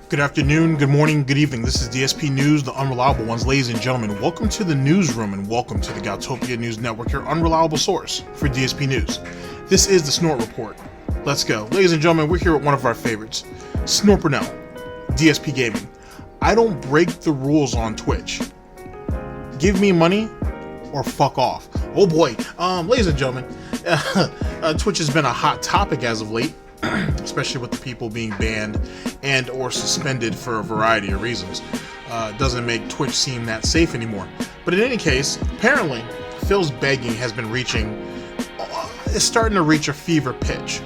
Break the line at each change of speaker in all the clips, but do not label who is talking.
Good afternoon, good morning, good evening. This is DSP News, the unreliable ones. Ladies and gentlemen, welcome to the newsroom and welcome to the Goutopia News Network, your unreliable source for DSP News. This is the Snort Report. Let's go. Ladies and gentlemen, we're here with one of our favorites, Snort Burnell, DsPgaming. I don't break the rules on Twitch. Give me money or fuck off. Oh boy. Ladies and gentlemen, Twitch has been a hot topic as of late, especially with the people being banned and or suspended for a variety of reasons. Doesn't make Twitch seem that safe anymore. But in any case, apparently, Phil's begging has been is starting to reach a fever pitch.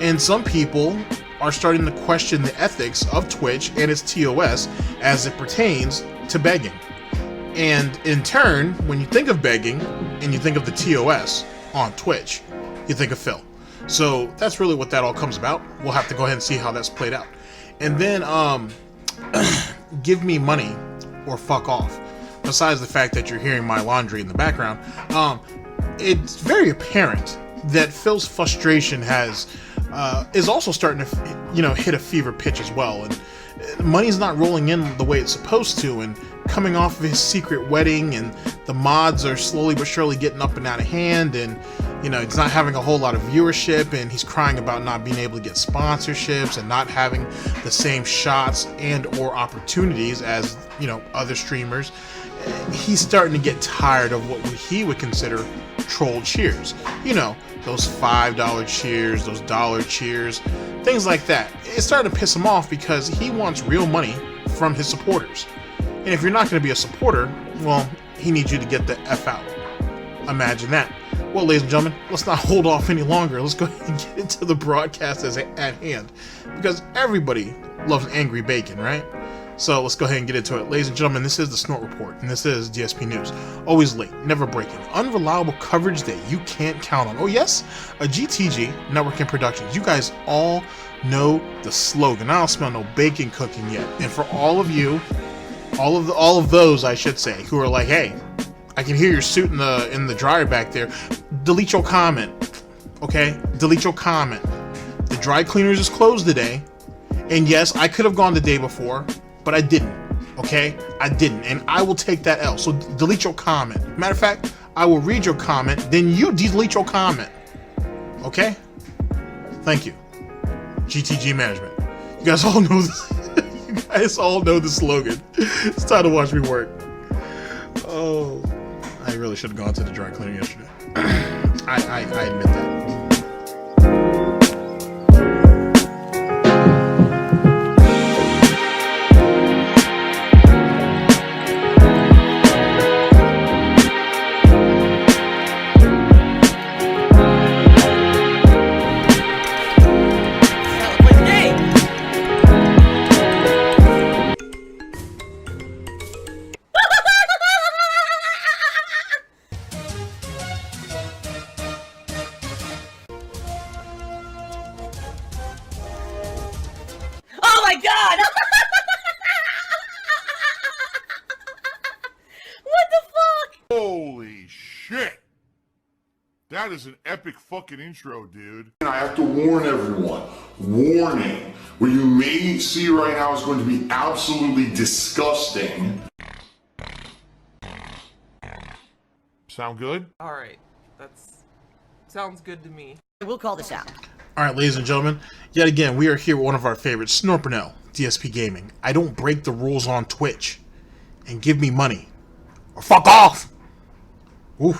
And some people are starting to question the ethics of Twitch and its TOS as it pertains to begging. And in turn, when you think of begging and you think of the TOS on Twitch, you think of Phil. So that's really what that all comes about. We'll have to go ahead and see how that's played out. And then, give me money or fuck off. Besides the fact that you're hearing my laundry in the background, it's very apparent that Phil's frustration is also starting to, hit a fever pitch as well. And money's not rolling in the way it's supposed to. And coming off of his secret wedding, and the mods are slowly but surely getting up and out of hand, and he's not having a whole lot of viewership, and he's crying about not being able to get sponsorships and not having the same shots and or opportunities as other streamers. He's starting to get tired of what he would consider troll cheers. Those $5 cheers, those dollar cheers, things like that. It's starting to piss him off because he wants real money from his supporters. And if you're not going to be a supporter, well, he needs you to get the F out. Imagine that. Well, ladies and gentlemen, let's not hold off any longer. Let's go ahead and get into the broadcast at hand. Because everybody loves angry bacon, right? So let's go ahead and get into it. Ladies and gentlemen, this is the Snort Report, and this is DSP News. Always late, never breaking. Unreliable coverage that you can't count on. Oh yes, a GTG Networking Productions. You guys all know the slogan. I don't smell no bacon cooking yet. And for all of you, all of those, I should say, who are like, hey, I can hear your suit in the dryer back there. Delete your comment, okay? Delete your comment. The dry cleaners is closed today, and yes, I could have gone the day before, but I didn't, okay? I didn't, and I will take that L. So delete your comment. Matter of fact, I will read your comment, then you delete your comment, okay? Thank you, GTG Management. You guys all know this. You guys all know the slogan. It's time to watch me work. Oh, I really should have gone to the dry cleaner yesterday. I admit that.
That is an epic fucking intro, dude.
And I have to warn everyone. Warning. What you may see right now is going to be absolutely disgusting.
Sound good?
Alright. Sounds good to me.
We'll call this out.
Alright, ladies and gentlemen, yet again, we are here with one of our favorites, Snort Burnell, DsPgaming. I don't break the rules on Twitch. And give me money. Or fuck off! Ooh.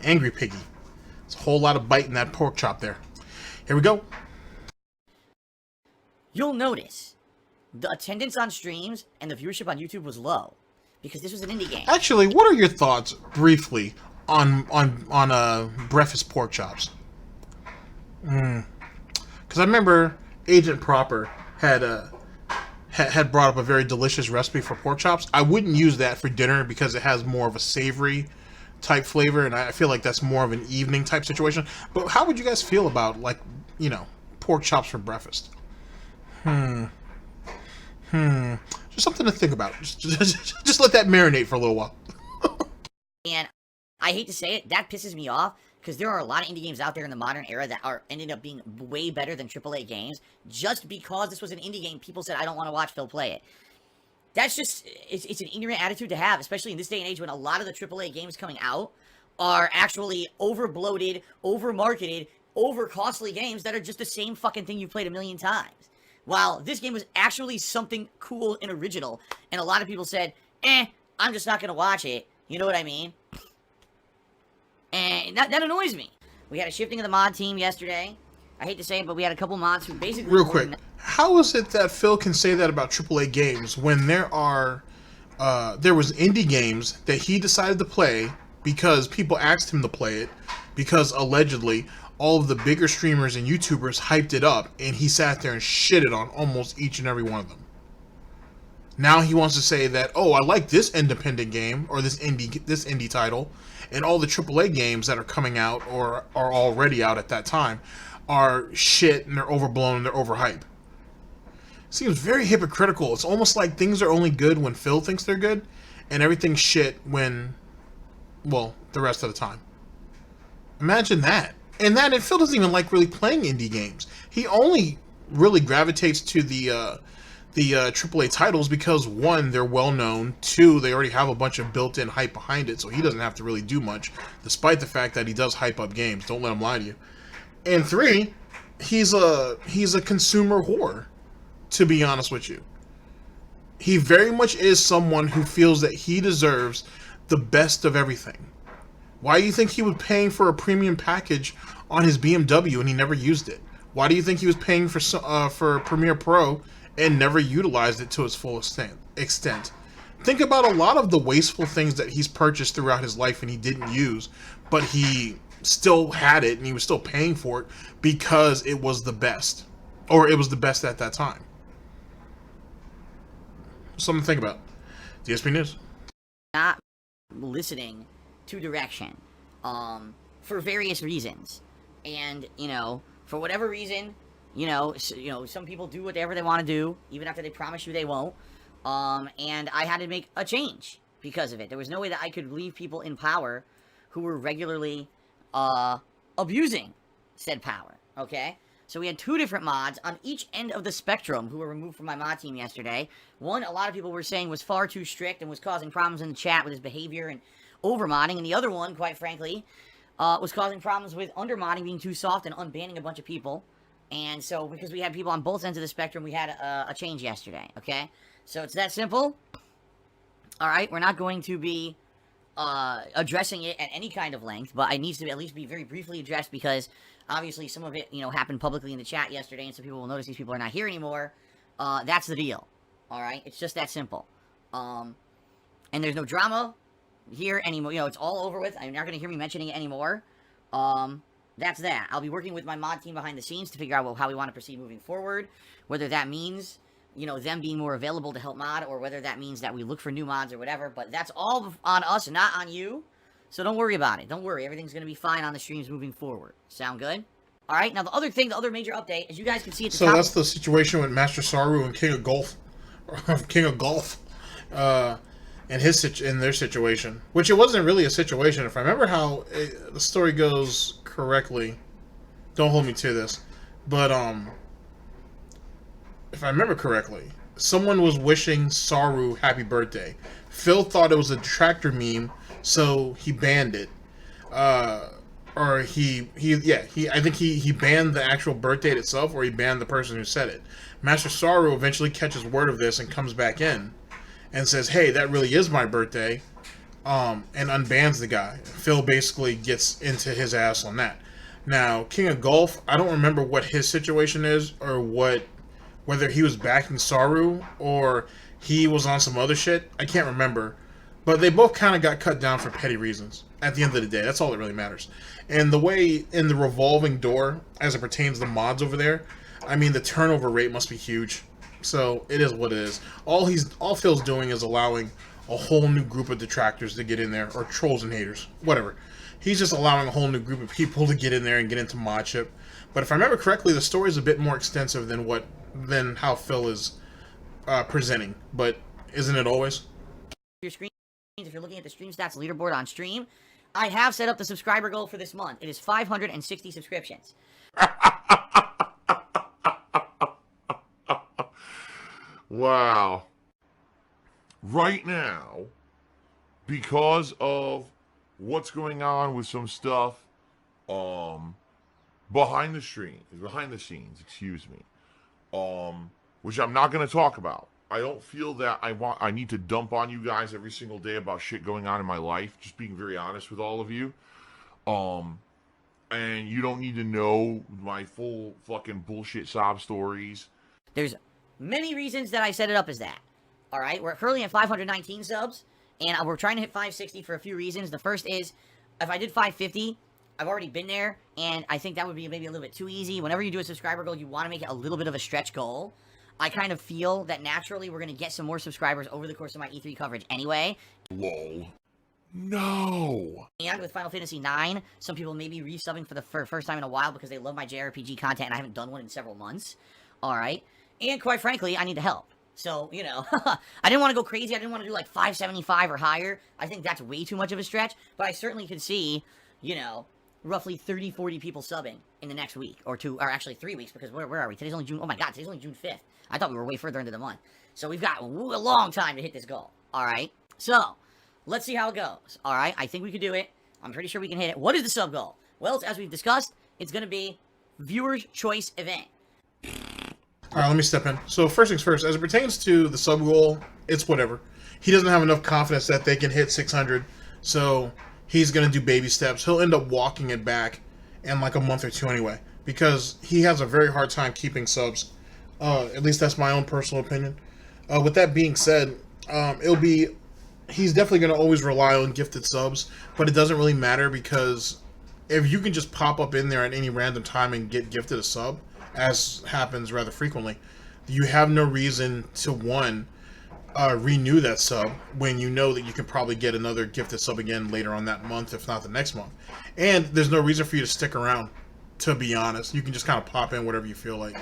Angry piggy. There's a whole lot of bite in that pork chop there. Here we go.
You'll notice the attendance on streams and the viewership on YouTube was low because this was an indie game.
Actually, what are your thoughts, briefly, on breakfast pork chops? Because I remember Agent Proper had brought up a very delicious recipe for pork chops. I wouldn't use that for dinner because it has more of a savory type flavor, and I feel like that's more of an evening type situation. But how would you guys feel about, like, you know, pork chops for breakfast? Just something to think about. Just let that marinate for a little while.
And I hate to say it, that pisses me off, because there are a lot of indie games out there in the modern era that are ended up being way better than AAA games, just because this was an indie game, people said, I don't want to watch Phil play it. That's just, it's an ignorant attitude to have, especially in this day and age when a lot of the AAA games coming out are actually over-bloated, over-marketed, over-costly games that are just the same fucking thing you've played a million times. While this game was actually something cool and original, and a lot of people said, I'm just not going to watch it. You know what I mean? And that annoys me. We had a shifting of the mod team yesterday. I hate to say it, but we had a couple mods who basically...
Real quick, how is it that Phil can say that about AAA games when there was indie games that he decided to play because people asked him to play it, because allegedly all of the bigger streamers and YouTubers hyped it up, and he sat there and shitted on almost each and every one of them. Now he wants to say that, oh, I like this independent game, or this indie title, and all the AAA games that are coming out, or are already out at that time, are shit, and they're overblown, and they're overhyped. Seems very hypocritical. It's almost like things are only good when Phil thinks they're good, and everything's shit when, well, the rest of the time. Imagine that. And Phil doesn't even like really playing indie games. He only really gravitates to the AAA titles because, one, they're well known, two, they already have a bunch of built-in hype behind it, so he doesn't have to really do much, despite the fact that he does hype up games. Don't let him lie to you. And three, he's a consumer whore, to be honest with you. He very much is someone who feels that he deserves the best of everything. Why do you think he was paying for a premium package on his BMW and he never used it? Why do you think he was paying for Premiere Pro and never utilized it to its full extent? Think about a lot of the wasteful things that he's purchased throughout his life and he didn't use, but he still had it and he was still paying for it because it was the best. Or it was the best at that time. Something to think about. DSP News.
Not listening to direction, for various reasons. And, you know, for whatever reason, some people do whatever they want to do, even after they promise you they won't. And I had to make a change because of it. There was no way that I could leave people in power who were regularly abusing said power, okay? So we had two different mods on each end of the spectrum who were removed from my mod team yesterday. One, a lot of people were saying was far too strict and was causing problems in the chat with his behavior and over-modding. And the other one, quite frankly, was causing problems with under-modding, being too soft and unbanning a bunch of people. And so, because we had people on both ends of the spectrum, we had a change yesterday, okay? So it's that simple. Alright, we're not going to be addressing it at any kind of length, but it needs to at least be very briefly addressed because obviously some of it, happened publicly in the chat yesterday, and so people will notice these people are not here anymore. That's the deal. Alright? It's just that simple. And there's no drama here anymore. It's all over with. You're not going to hear me mentioning it anymore. That's that. I'll be working with my mod team behind the scenes to figure out how we want to proceed moving forward. Whether that means, them being more available to help mod, or whether that means that we look for new mods or whatever. But that's all on us, not on you. So don't worry about it. Don't worry. Everything's going to be fine on the streams moving forward. Sound good? Alright, now the other major update, as you guys can see at the top...
So that's the situation with Master S.E.C.R.E.T and King of Golf. And their situation, which it wasn't really a situation. If I remember how the story goes correctly, don't hold me to this, but if I remember correctly, someone was wishing Saru happy birthday. Phil thought it was a Detractor meme, so he banned it. I think he banned the actual birth date itself, or he banned the person who said it. Master S.E.C.R.E.T eventually catches word of this and comes back in and says, hey, that really is my birthday, and unbans the guy. Phil basically gets into his ass on that. Now, King of Golf, I don't remember what his situation is, or whether he was backing S.E.C.R.E.T or he was on some other shit. I can't remember. But they both kind of got cut down for petty reasons. At the end of the day, that's all that really matters. And the way in the revolving door, as it pertains to the mods over there, I mean, the turnover rate must be huge. So it is what it is. All Phil's doing is allowing a whole new group of detractors to get in there, or trolls and haters, whatever. He's just allowing a whole new group of people to get in there and get into mod chip. But if I remember correctly, the story is a bit more extensive than how Phil is presenting. But isn't it always?
Your screen, if you're looking at the stream stats leaderboard on stream, I have set up the subscriber goal for this month. It is 560 subscriptions.
Wow. Right now, because of what's going on with some stuff behind the scenes, excuse me, which I'm not going to talk about. I don't feel that I need to dump on you guys every single day about shit going on in my life, just being very honest with all of you. And you don't need to know my full fucking bullshit sob stories.
There's many reasons that I set it up as that. Alright, we're currently at 519 subs, and we're trying to hit 560 for a few reasons. The first is, if I did 550, I've already been there, and I think that would be maybe a little bit too easy. Whenever you do a subscriber goal, you want to make it a little bit of a stretch goal. I kind of feel that naturally we're going to get some more subscribers over the course of my E3 coverage anyway.
Lol. No.
And with Final Fantasy IX, some people may be resubbing for the first time in a while because they love my JRPG content, and I haven't done one in several months. Alright? And quite frankly, I need the help. So, you know, I didn't want to go crazy. I didn't want to do like 575 or higher. I think that's way too much of a stretch. But I certainly could see, you know, roughly 30, 40 people subbing in the next week or two, or actually 3 weeks, because where are we? Today's only June. Oh my God, today's only June 5th. I thought we were way further into the month. So we've got a long time to hit this goal. All right. So let's see how it goes. All right. I think we could do it. I'm pretty sure we can hit it. What is the sub goal? Well, as we've discussed, it's going to be viewer's choice event.
Alright, let me step in. So first things first, as it pertains to the sub goal, it's whatever. He doesn't have enough confidence that they can hit 600, so he's going to do baby steps. He'll end up walking it back in like a month or two anyway, because he has a very hard time keeping subs. At least that's my own personal opinion. With that being said, he's definitely going to always rely on gifted subs, but it doesn't really matter, because if you can just pop up in there at any random time and get gifted a sub, as happens rather frequently, you have no reason to, one, renew that sub when you know that you can probably get another gifted sub again later on that month, if not the next month. And there's no reason for you to stick around, to be honest. You can just kind of pop in whatever you feel like.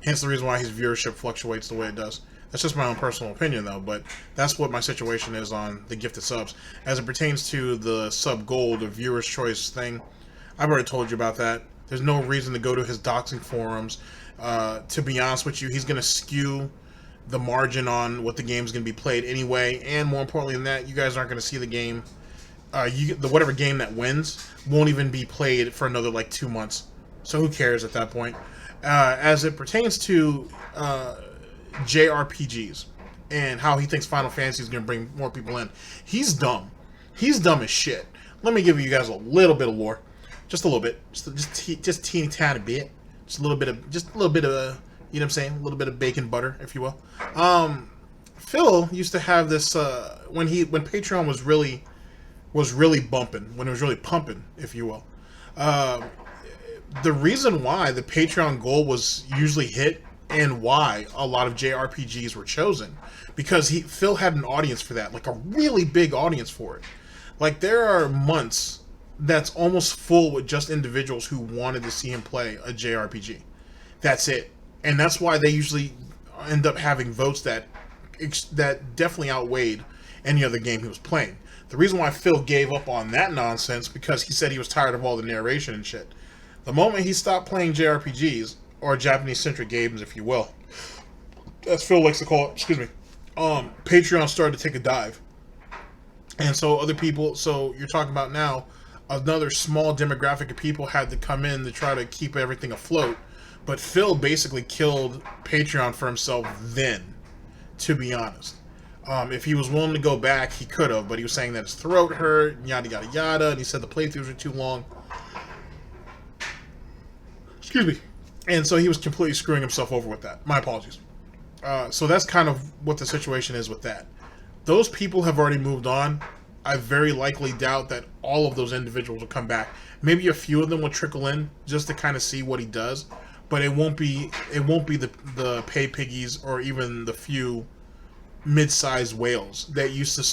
Hence the reason why his viewership fluctuates the way it does. That's just my own personal opinion, though, but that's what my situation is on the gifted subs. As it pertains to the sub goal, the viewer's choice thing, I've already told you about that. There's no reason to go to his doxing forums. To be honest with you, he's going to skew the margin on what the game's going to be played anyway. And more importantly than that, you guys aren't going to see the game. Whatever game that wins won't even be played for another like 2 months. So who cares at that point? As it pertains to JRPGs and how he thinks Final Fantasy is going to bring more people in, he's dumb. He's dumb as shit. Let me give you guys a little bit of lore. Just a little bit, just teeny tiny bit, just a little bit of, you know what I'm saying, a little bit of bacon butter, if you will. Phil used to have this when Patreon was really bumping, when it was really pumping, if you will. The reason why the Patreon goal was usually hit and why a lot of JRPGs were chosen, because Phil had an audience for that, like a really big audience for it. Like there are months that's almost full with just individuals who wanted to see him play a JRPG. That's it. And that's why they usually end up having votes that definitely outweighed any other game he was playing. The reason why Phil gave up on that nonsense, because he said he was tired of all the narration and shit. The moment he stopped playing JRPGs, or Japanese-centric games, if you will, as Phil likes to call it, excuse me, Patreon started to take a dive. And so other people, so you're talking about now, another small demographic of people had to come in to try to keep everything afloat. But Phil basically killed Patreon for himself then, to be honest. If he was willing to go back, he could have, but he was saying that his throat hurt, yada yada yada, and he said the playthroughs were too long. Excuse me. And so he was completely screwing himself over with that. My apologies. So that's kind of what the situation is with that. Those people have already moved on. I very likely doubt that all of those individuals will come back. Maybe a few of them will trickle in just to kind of see what he does. but it won't be the pay piggies or even the few mid-sized whales that used to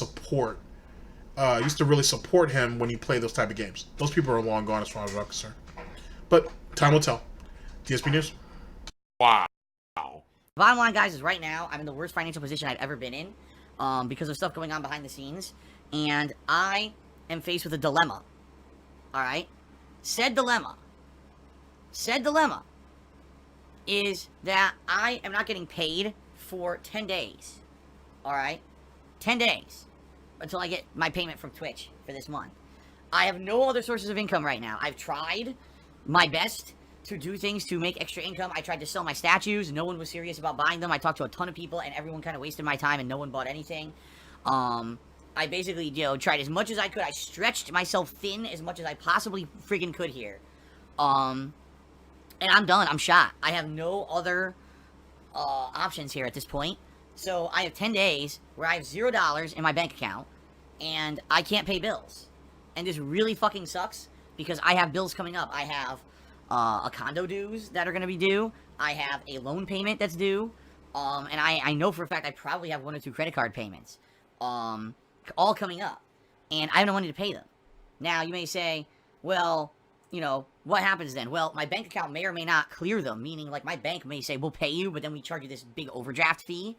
really support him when he played those type of games. Those people are long gone as far as I'm concerned. But time will tell. DSP News.
Wow.
Bottom line, guys, is right now I'm in the worst financial position I've ever been in because of stuff going on behind the scenes, and I am faced with a dilemma. All right? Said dilemma is that I am not getting paid for 10 days. All right? 10 days until I get my payment from Twitch for this month. I have no other sources of income right now. I've tried my best to do things to make extra income. I tried to sell my statues. No one was serious about buying them. I talked to a ton of people, and everyone kind of wasted my time, and no one bought anything. I basically, tried as much as I could. I stretched myself thin as much as I possibly friggin' could here. And I'm done. I'm shot. I have no other options here at this point. So I have 10 days where I have $0 in my bank account, and I can't pay bills. And this really fucking sucks, because I have bills coming up. I have a condo dues that are going to be due. I have a loan payment that's due. And I know for a fact I probably have 1 or 2 credit card payments. All coming up. And I have no money to pay them. Now, you may say, well, what happens then? Well, my bank account may or may not clear them, meaning, like, my bank may say, we'll pay you, but then we charge you this big overdraft fee.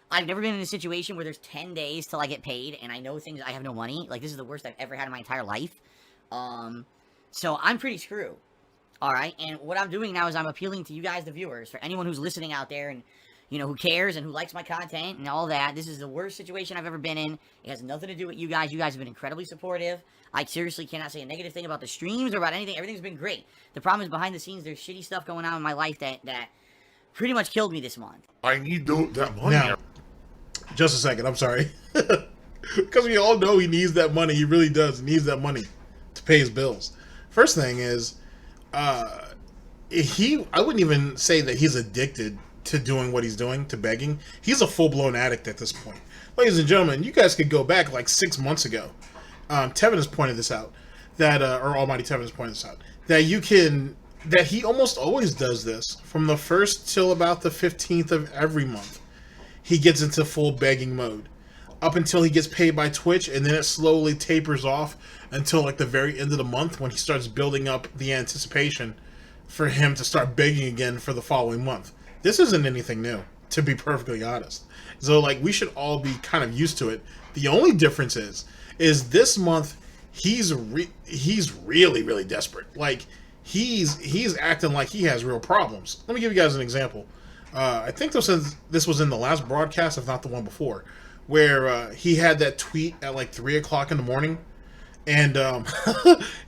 I've never been in a situation where there's 10 days till I get paid, and I know things, I have no money. Like, this is the worst I've ever had in my entire life. So I'm pretty screwed. Alright, and what I'm doing now is I'm appealing to you guys, the viewers, for anyone who's listening out there and, who cares and who likes my content and all that. This is the worst situation I've ever been in. It has nothing to do with you guys. You guys have been incredibly supportive. I seriously cannot say a negative thing about the streams or about anything. Everything's been great. The problem is behind the scenes, there's shitty stuff going on in my life that pretty much killed me this month.
I need that money.
Now, just a second. I'm sorry. Because we all know he needs that money. He really does. He needs that money to pay his bills. First thing is, I wouldn't even say that he's addicted to doing what he's doing, to begging. He's a full-blown addict at this point. Ladies and gentlemen, you guys could go back like 6 months ago. Tevin has pointed this out, or Almighty Tevin has pointed this out, that he almost always does this from the 1st till about the 15th of every month. He gets into full begging mode up until he gets paid by Twitch, and then it slowly tapers off until like the very end of the month when he starts building up the anticipation for him to start begging again for the following month. This isn't anything new, to be perfectly honest. So like, we should all be kind of used to it. The only difference is this month he's really, really desperate. Like, he's acting like he has real problems. Let me give you guys an example. I think this was in the last broadcast, if not the one before, where he had that tweet at like 3 o'clock in the morning. And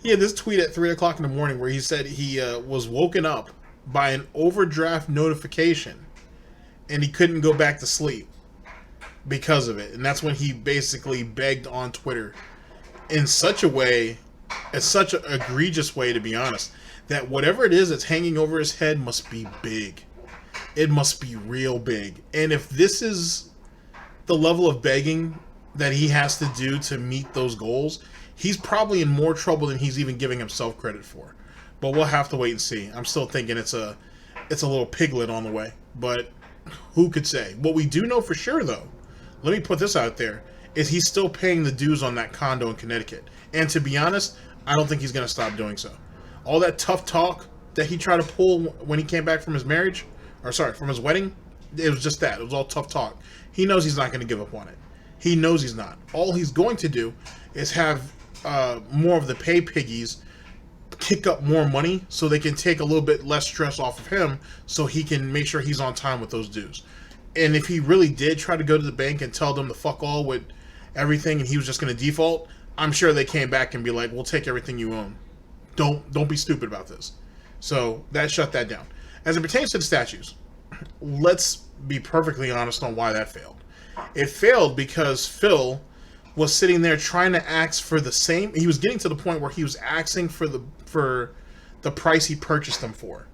he had this tweet at 3 o'clock in the morning where he said he was woken up by an overdraft notification and he couldn't go back to sleep because of it. And that's when he basically begged on Twitter in such a way, in such an egregious way, to be honest, that whatever it is that's hanging over his head must be big. It must be real big. And if this is the level of begging that he has to do to meet those goals, he's probably in more trouble than he's even giving himself credit for. But we'll have to wait and see. I'm still thinking it's a little piglet on the way. But who could say? What we do know for sure, though, let me put this out there, is he's still paying the dues on that condo in Connecticut. And to be honest, I don't think he's going to stop doing so. All that tough talk that he tried to pull when he came back from his marriage, or sorry, from his wedding, it was just that. It was all tough talk. He knows he's not going to give up on it. He knows he's not. All he's going to do is have more of the pay piggies kick up more money so they can take a little bit less stress off of him so he can make sure he's on time with those dues. And if he really did try to go to the bank and tell them to fuck all with everything and he was just going to default, I'm sure they came back and be like, we'll take everything you own. Don't be stupid about this. So that shut that down. As it pertains to the statues, let's be perfectly honest on why that failed. It failed because Phil was sitting there trying to ask for the same. He was getting to the point where he was asking for the price he purchased them for.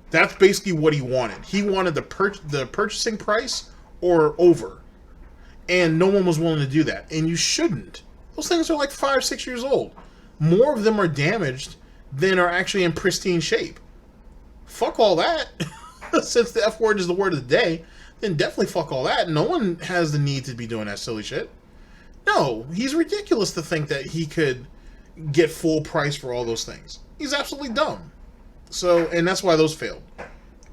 That's basically what he wanted. He wanted the purchasing price or over, and no one was willing to do that. And you shouldn't. Those things are like 5 or 6 years old. More of them are damaged than are actually in pristine shape. fuck all that. Since the F word is the word of the day, then definitely fuck all that. No one has the need to be doing that silly shit. No, he's ridiculous to think that he could get full price for all those things. He's absolutely dumb. So, and that's why those failed.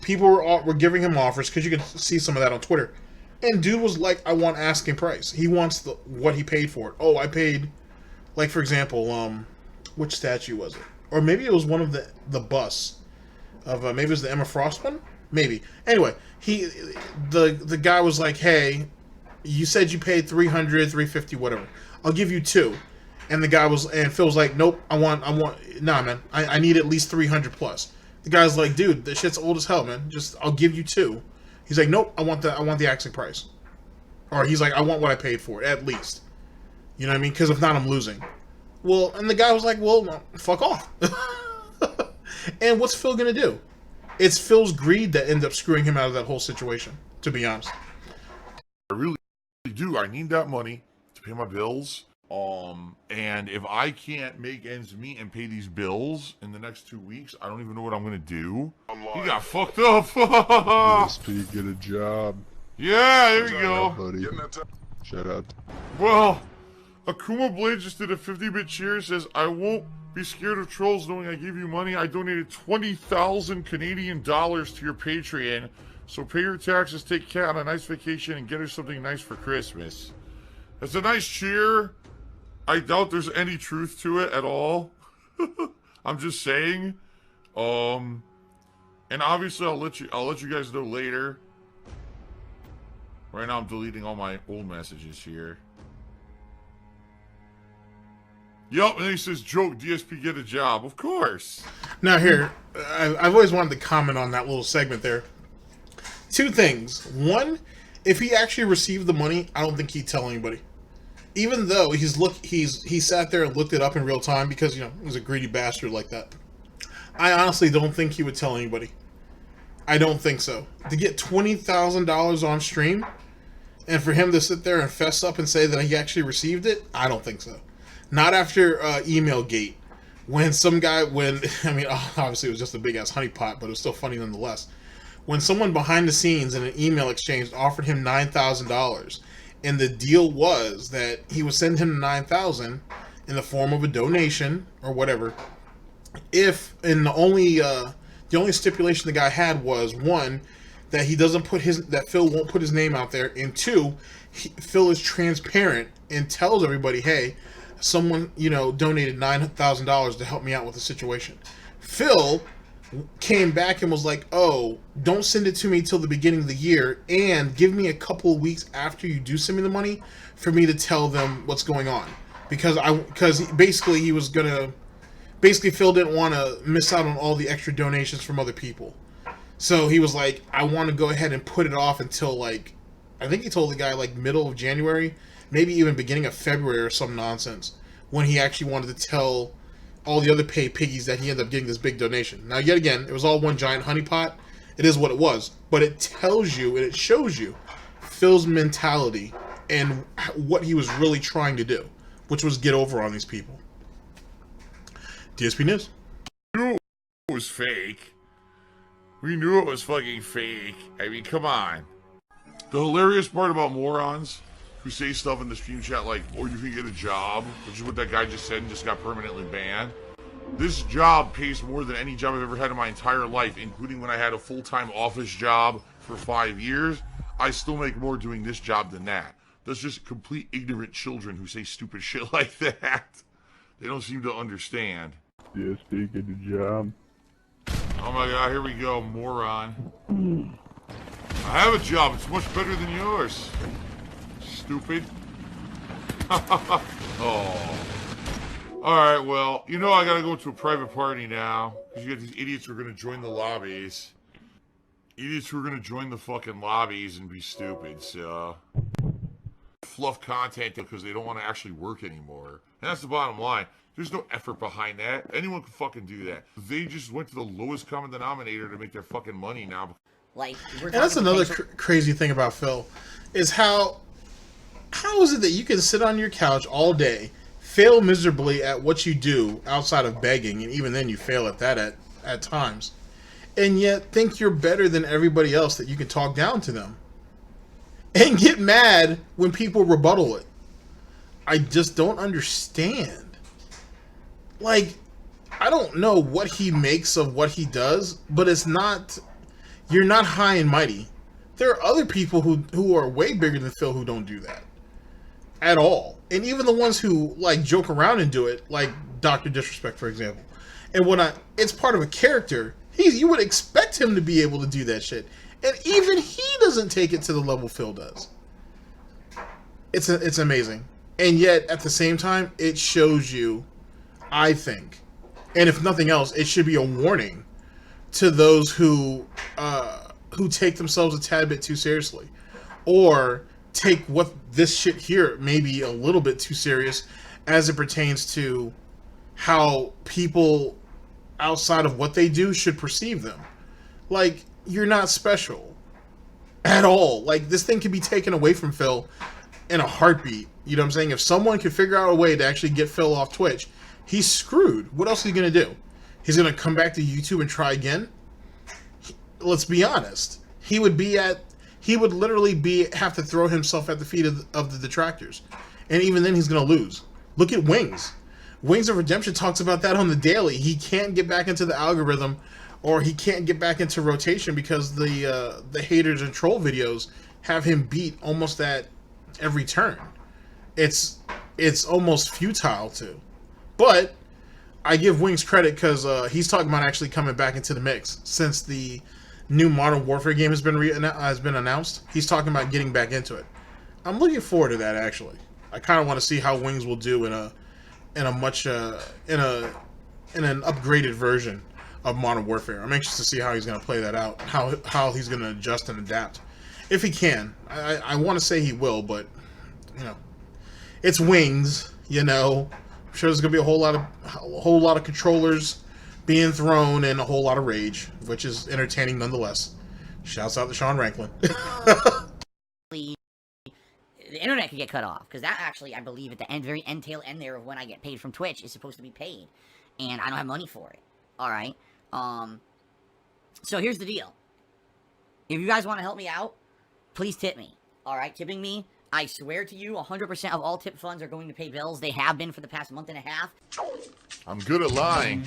People were giving him offers, because you can see some of that on Twitter. And dude was like, I want asking price. He wants what he paid for it. Oh, I paid, like, for example, which statue was it? Or maybe it was one of the bus of, maybe it was the Emma Frost one? Maybe. Anyway, the guy was like, hey, you said you paid $300, $350, whatever. I'll give you 2. And the guy and Phil was like, nope, nah, man, I need at least 300 plus. The guy's like, dude, this shit's old as hell, man. I'll give you 2. He's like, nope, I want the asking price. Or he's like, I want what I paid for it, at least. You know what I mean? Because if not, I'm losing. Well, and the guy was like, well, no, fuck off. And what's Phil gonna do? It's Phil's greed that ended up screwing him out of that whole situation, to be honest.
I really do. I need that money to pay my bills. And if I can't make ends meet and pay these bills in the next 2 weeks, I don't even know what I'm gonna do. You got fucked up.
DSP, get a job.
Yeah, there you go.
Buddy. Shout out.
Well, Akuma Blade just did a 50-bit cheer. Says, I won't be scared of trolls knowing I gave you money. I donated 20,000 Canadian dollars to your Patreon. So pay your taxes, take Kat on a nice vacation, and get her something nice for Christmas. That's a nice cheer. I doubt there's any truth to it at all. I'm just saying. And obviously I'll let you guys know later. Right now I'm deleting all my old messages here. Yup, and then he says, joke, DSP get a job. Of course.
Now here, I've always wanted to comment on that little segment there. 2 things. One, if he actually received the money, I don't think he'd tell anybody. Even though he sat there and looked it up in real time because, you know, he's a greedy bastard like that. I honestly don't think he would tell anybody. I don't think so. To get $20,000 on stream, and for him to sit there and fess up and say that he actually received it, I don't think so. Not after email gate. When some guy, I mean, obviously it was just a big ass honeypot, but it was still funny nonetheless. When someone behind the scenes in an email exchange offered him $9,000, and the deal was that he would send him $9,000 in the form of a donation or whatever. The only stipulation the guy had was, 1, that he doesn't that Phil won't put his name out there, and 2, Phil is transparent and tells everybody, hey, someone, you know, donated $9,000 to help me out with the situation. Phil came back and was like, oh, don't send it to me till the beginning of the year, and give me a couple of weeks after you do send me the money for me to tell them what's going on. Because basically Phil didn't want to miss out on all the extra donations from other people. So he was like, I want to go ahead and put it off until, like, I think he told the guy, like, middle of January, maybe even beginning of February or some nonsense, when he actually wanted to tell all the other pay piggies that he ended up getting this big donation. Now, yet again, it was all one giant honeypot. It is what it was. But it tells you and it shows you Phil's mentality and what he was really trying to do, which was get over on these people. DSP News.
We knew it was fake. We knew it was fucking fake. I mean, come on. The hilarious part about morons who say stuff in the stream chat like, oh, you can get a job, which is what that guy just said and just got permanently banned. This job pays more than any job I've ever had in my entire life, including when I had a full-time office job for 5 years. I still make more doing this job than that. That's just complete ignorant children who say stupid shit like that. They don't seem to understand.
DSP, get a job.
Oh my god, here we go, moron. I have a job, it's much better than yours. Stupid. Oh. Alright, well, you know I gotta go to a private party now. Because you got these idiots who are gonna join the lobbies. Idiots who are gonna join the fucking lobbies and be stupid, so... Fluff content because they don't want to actually work anymore. And that's the bottom line. There's no effort behind that. Anyone can fucking do that. They just went to the lowest common denominator to make their fucking money now.
Like,
and that's another crazy thing about Phil, is how is it that you can sit on your couch all day, fail miserably at what you do outside of begging, and even then you fail at that at times, and yet think you're better than everybody else, that you can talk down to them and get mad when people rebuttal it. I just don't understand. Like, I don't know what he makes of what he does, but it's not, you're not high and mighty. There are other people who are way bigger than Phil who don't do that at all. And even the ones who like joke around and do it, like Dr. Disrespect, for example. And it's part of a character, you would expect him to be able to do that shit. And even he doesn't take it to the level Phil does. It's amazing. And yet, at the same time, it shows you, I think, and if nothing else, it should be a warning to those who take themselves a tad bit too seriously, or take what this shit here maybe a little bit too serious as it pertains to how people outside of what they do should perceive them. Like, you're not special at all. Like, this thing could be taken away from Phil in a heartbeat. You know what I'm saying? If someone could figure out a way to actually get Phil off Twitch, he's screwed. What else is he going to do? He's going to come back to YouTube and try again? Let's be honest. He would literally have to throw himself at the feet of the detractors. And even then he's going to lose. Look at Wings. Wings of Redemption talks about that on the daily. He can't get back into the algorithm, or he can't get back into rotation because the haters and troll videos have him beat almost at every turn. It's almost futile to. But I give Wings credit because he's talking about actually coming back into the mix since the new Modern Warfare game has been announced. He's talking about getting back into it. I'm looking forward to that, actually. I kind of want to see how Wings will do in an upgraded version of Modern Warfare. I'm anxious to see how he's going to play that out, how he's going to adjust and adapt, if he can. I want to say he will, but you know, it's Wings. You know, I'm sure there's going to be a whole lot of controllers being thrown and a whole lot of rage, which is entertaining nonetheless. Shouts out to Sean Ranklin.
The internet could get cut off, because that actually, I believe, at the very tail end there of when I get paid from Twitch is supposed to be paid, and I don't have money for it. Alright? So here's the deal. If you guys want to help me out, please tip me. Alright? Tipping me, I swear to you, 100% of all tip funds are going to pay bills. They have been for the past month and a half.
I'm good at lying.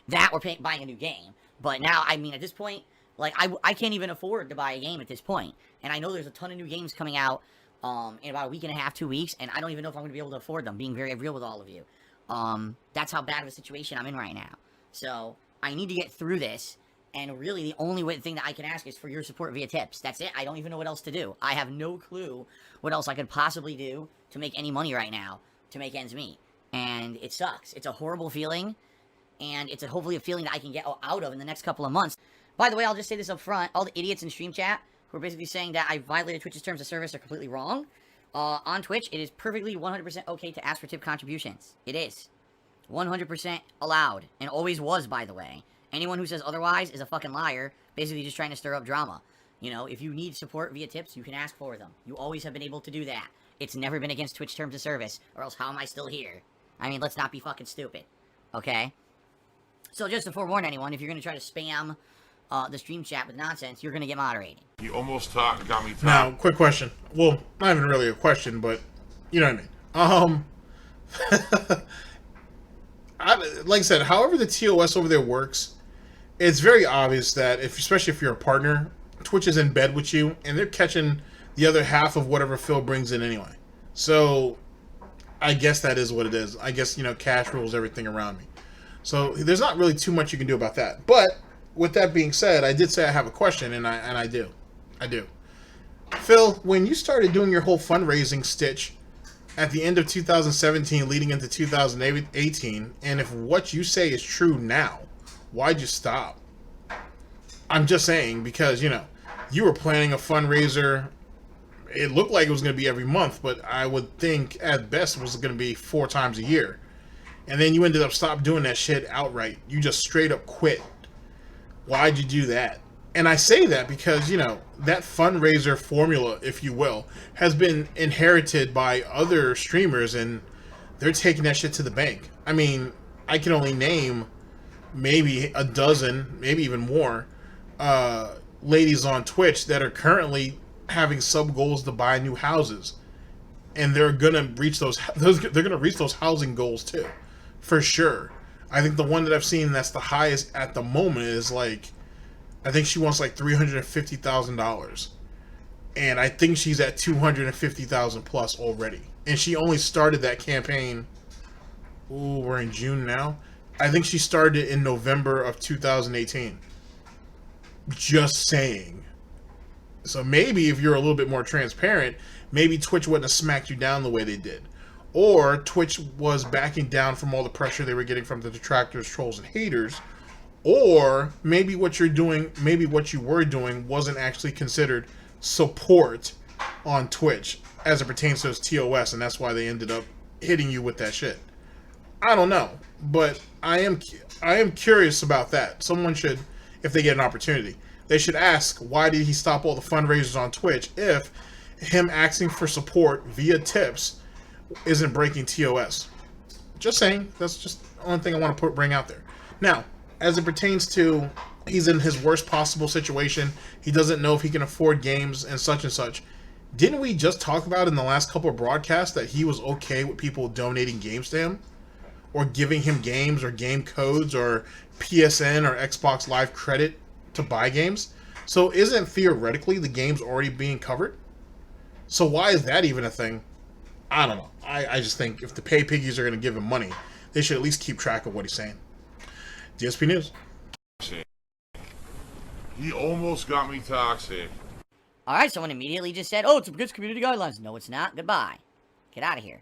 That or buying a new game. But now, I mean, at this point, like, I can't even afford to buy a game at this point. And I know there's a ton of new games coming out in about a week and a half, 2 weeks, and I don't even know if I'm going to be able to afford them, being very real with all of you. That's how bad of a situation I'm in right now. So, I need to get through this, and really the only thing that I can ask is for your support via tips. That's it. I don't even know what else to do. I have no clue what else I could possibly do to make any money right now, to make ends meet. And it sucks. It's a horrible feeling, and it's hopefully a feeling that I can get out of in the next couple of months. By the way, I'll just say this up front. All the idiots in stream chat who are basically saying that I violated Twitch's terms of service are completely wrong. On Twitch, it is perfectly 100% okay to ask for tip contributions. It is. 100% allowed. And always was, by the way. Anyone who says otherwise is a fucking liar, basically just trying to stir up drama. You know, if you need support via tips, you can ask for them. You always have been able to do that. It's never been against Twitch terms of service, or else how am I still here? I mean, let's not be fucking stupid. Okay? So just to forewarn anyone, if you're going to try to spam the stream chat with nonsense, you're going to get moderated.
You almost got me talking.
Now, quick question. Well, not even really a question, but you know what I mean. Like I said, however the TOS over there works, it's very obvious that, especially if you're a partner, Twitch is in bed with you, and they're catching the other half of whatever Phil brings in anyway. So, I guess that is what it is. I guess, you know, cash rules everything around me. So, there's not really too much you can do about that. But, with that being said, I did say I have a question, and I do. I do. Phil, when you started doing your whole fundraising stitch at the end of 2017 leading into 2018, and if what you say is true now, why'd you stop? I'm just saying, because, you know, you were planning a fundraiser. It looked like it was going to be every month, but I would think at best it was going to be 4 times a year. And then you ended up stopping doing that shit outright. You just straight up quit. Why'd you do that? And I say that because, you know, that fundraiser formula, if you will, has been inherited by other streamers, and they're taking that shit to the bank. I mean, I can only name maybe a dozen, maybe even more, ladies on Twitch that are currently having sub goals to buy new houses, and they're gonna reach those. They're gonna reach those housing goals too, for sure. I think the one that I've seen that's the highest at the moment is like, I think she wants like $350,000, and I think she's at 250,000 plus already. And she only started that campaign. Ooh, we're in June now. I think she started it in November of 2018. Just saying. So maybe if you're a little bit more transparent, maybe Twitch wouldn't have smacked you down the way they did. Or Twitch was backing down from all the pressure they were getting from the detractors, trolls, and haters. Or maybe what you're doing, maybe what you were doing wasn't actually considered support on Twitch as it pertains to those TOS, and that's why they ended up hitting you with that shit. I don't know, but I am curious about that. Someone should, if they get an opportunity, they should ask, why did he stop all the fundraisers on Twitch if him asking for support via tips isn't breaking TOS? Just saying. That's just the only thing I want to bring out there. Now, as it pertains to he's in his worst possible situation, he doesn't know if he can afford games and such. Didn't we just talk about in the last couple of broadcasts that he was okay with people donating games to him? Or giving him games or game codes or PSN or Xbox Live credit to buy games? So isn't theoretically the games already being covered? So why is that even a thing? I don't know. I just think if the pay piggies are going to give him money, they should at least keep track of what he's saying. DSP News.
He almost got me toxic.
Alright, someone immediately just said, oh, it's against community guidelines. No, it's not. Goodbye. Get out of here.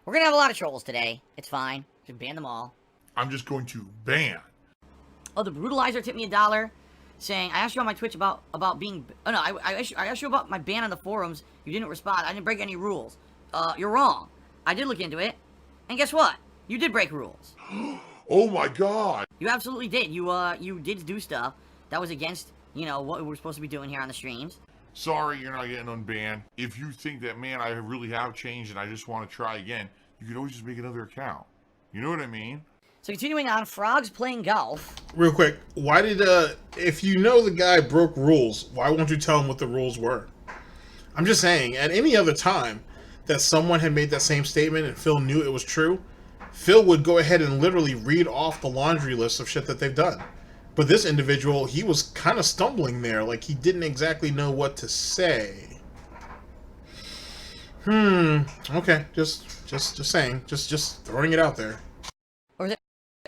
We're gonna have a lot of trolls today. It's fine. Just ban them all.
I'm just going to ban.
Oh, the Brutalizer tipped me $1, saying, I asked you on my Twitch about being... Oh, no, I asked you about my ban on the forums. You didn't respond. I didn't break any rules. You're wrong. I did look into it. And guess what? You did break rules.
Oh my god.
You absolutely did. You did do stuff that was against, you know, what we're supposed to be doing here on the streams.
Sorry, you're not getting unbanned. If you think that, man, I really have changed and I just want to try again, you can always just make another account. You know what I mean?
So continuing on, Frogs playing golf.
Real quick, why did, if you know the guy broke rules, why won't you tell him what the rules were? I'm just saying, at any other time that someone had made that same statement and Phil knew it was true, Phil would go ahead and literally read off the laundry list of shit that they've done. But this individual, he was kind of stumbling there, like he didn't exactly know what to say. Okay, just saying, just throwing it out there.
Or is it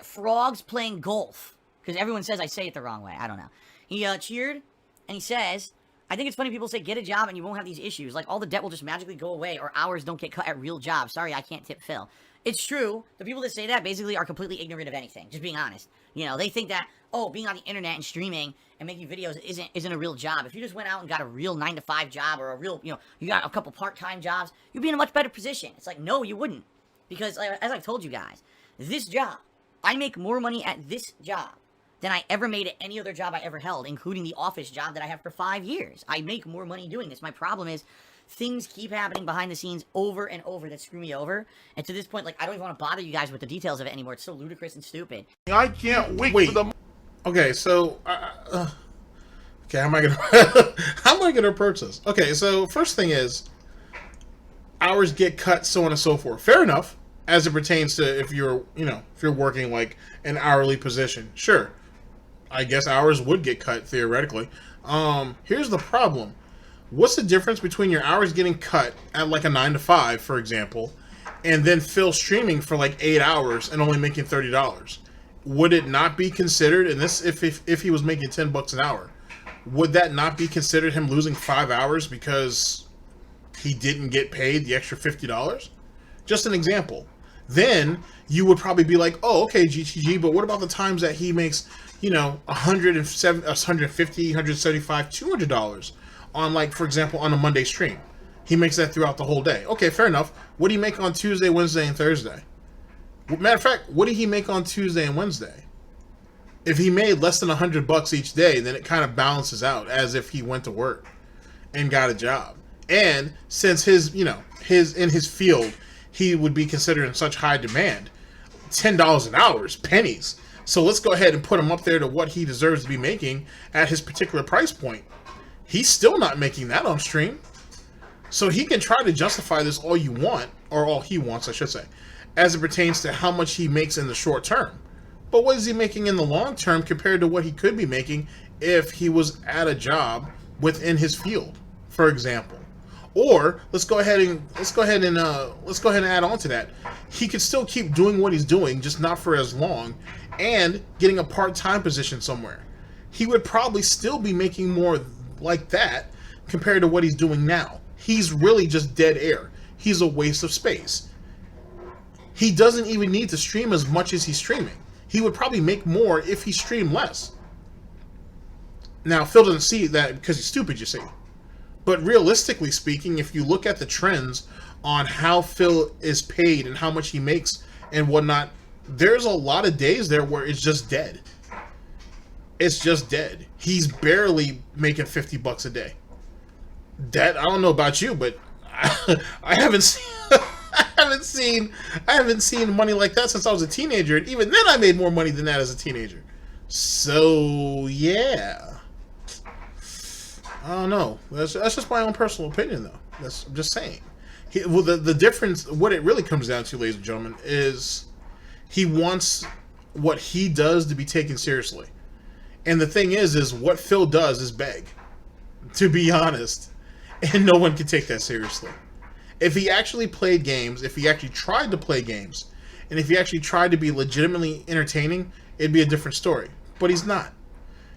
Frogs playing golf? Because everyone says I say it the wrong way. I don't know. He cheered, and he says, I think it's funny people say get a job and you won't have these issues. Like all the debt will just magically go away or hours don't get cut at real jobs. Sorry, I can't tip Phil. It's true. The people that say that basically are completely ignorant of anything. Just being honest. You know, they think that, oh, being on the internet and streaming and making videos isn't a real job. If you just went out and got a real 9-to-5 job or a real, you know, you got a couple part-time jobs, you'd be in a much better position. It's like, no, you wouldn't. Because, as I've told you guys, this job, I make more money at this job than I ever made at any other job I ever held, including the office job that I have for 5 years. I make more money doing this. My problem is things keep happening behind the scenes over and over that screw me over. And to this point, like, I don't even want to bother you guys with the details of it anymore. It's so ludicrous and stupid.
I can't wait for the...
Okay, so... okay, how am I gonna approach this? Okay, so first thing is, hours get cut, so on and so forth. Fair enough, as it pertains to if you're, you know, if you're working like an hourly position. Sure, I guess hours would get cut theoretically. Here's the problem. What's the difference between your hours getting cut at like a 9-to-5, for example, and then Phil streaming for like 8 hours and only making $30? Would it not be considered, and this if he was making $10 an hour, would that not be considered him losing 5 hours because he didn't get paid the extra $50? Just an example. Then you would probably be like, oh, okay, GTG, but what about the times that he makes, you know, $150, $175, $200 on, like, for example, on a Monday stream? He makes that throughout the whole day. Okay, fair enough. What do you make on Tuesday, Wednesday, and Thursday? Matter of fact, what did he make on Tuesday and Wednesday? If he made less than $100 each day, then it kind of balances out as if he went to work and got a job. And since his, you know, in his field, he would be considered in such high demand, $10 an hour is pennies. So let's go ahead and put him up there to what he deserves to be making at his particular price point. He's still not making that on stream. So he can try to justify this all you want, or all he wants, I should say, as it pertains to how much he makes in the short term. But what is he making in the long term compared to what he could be making if he was at a job within his field, for example? Or let's go ahead and add on to that. He could still keep doing what he's doing, just not for as long, and getting a part-time position somewhere. He would probably still be making more like that compared to what he's doing now. He's really just dead air. He's a waste of space. He doesn't even need to stream as much as he's streaming. He would probably make more if he streamed less. Now, Phil doesn't see that because he's stupid, you see. But realistically speaking, if you look at the trends on how Phil is paid and how much he makes and whatnot, there's a lot of days there where it's just dead. It's just dead. He's barely making $50 a day. That, I don't know about you, but I haven't seen I haven't seen money like that since I was a teenager, and even then I made more money than that as a teenager. So yeah. I don't know. That's just my own personal opinion, though. I'm just saying. Well, the difference, what it really comes down to, ladies and gentlemen, is he wants what he does to be taken seriously. And the thing is what Phil does is beg, to be honest. And no one can take that seriously. If he actually played games, if he actually tried to play games, and if he actually tried to be legitimately entertaining, it'd be a different story. But he's not.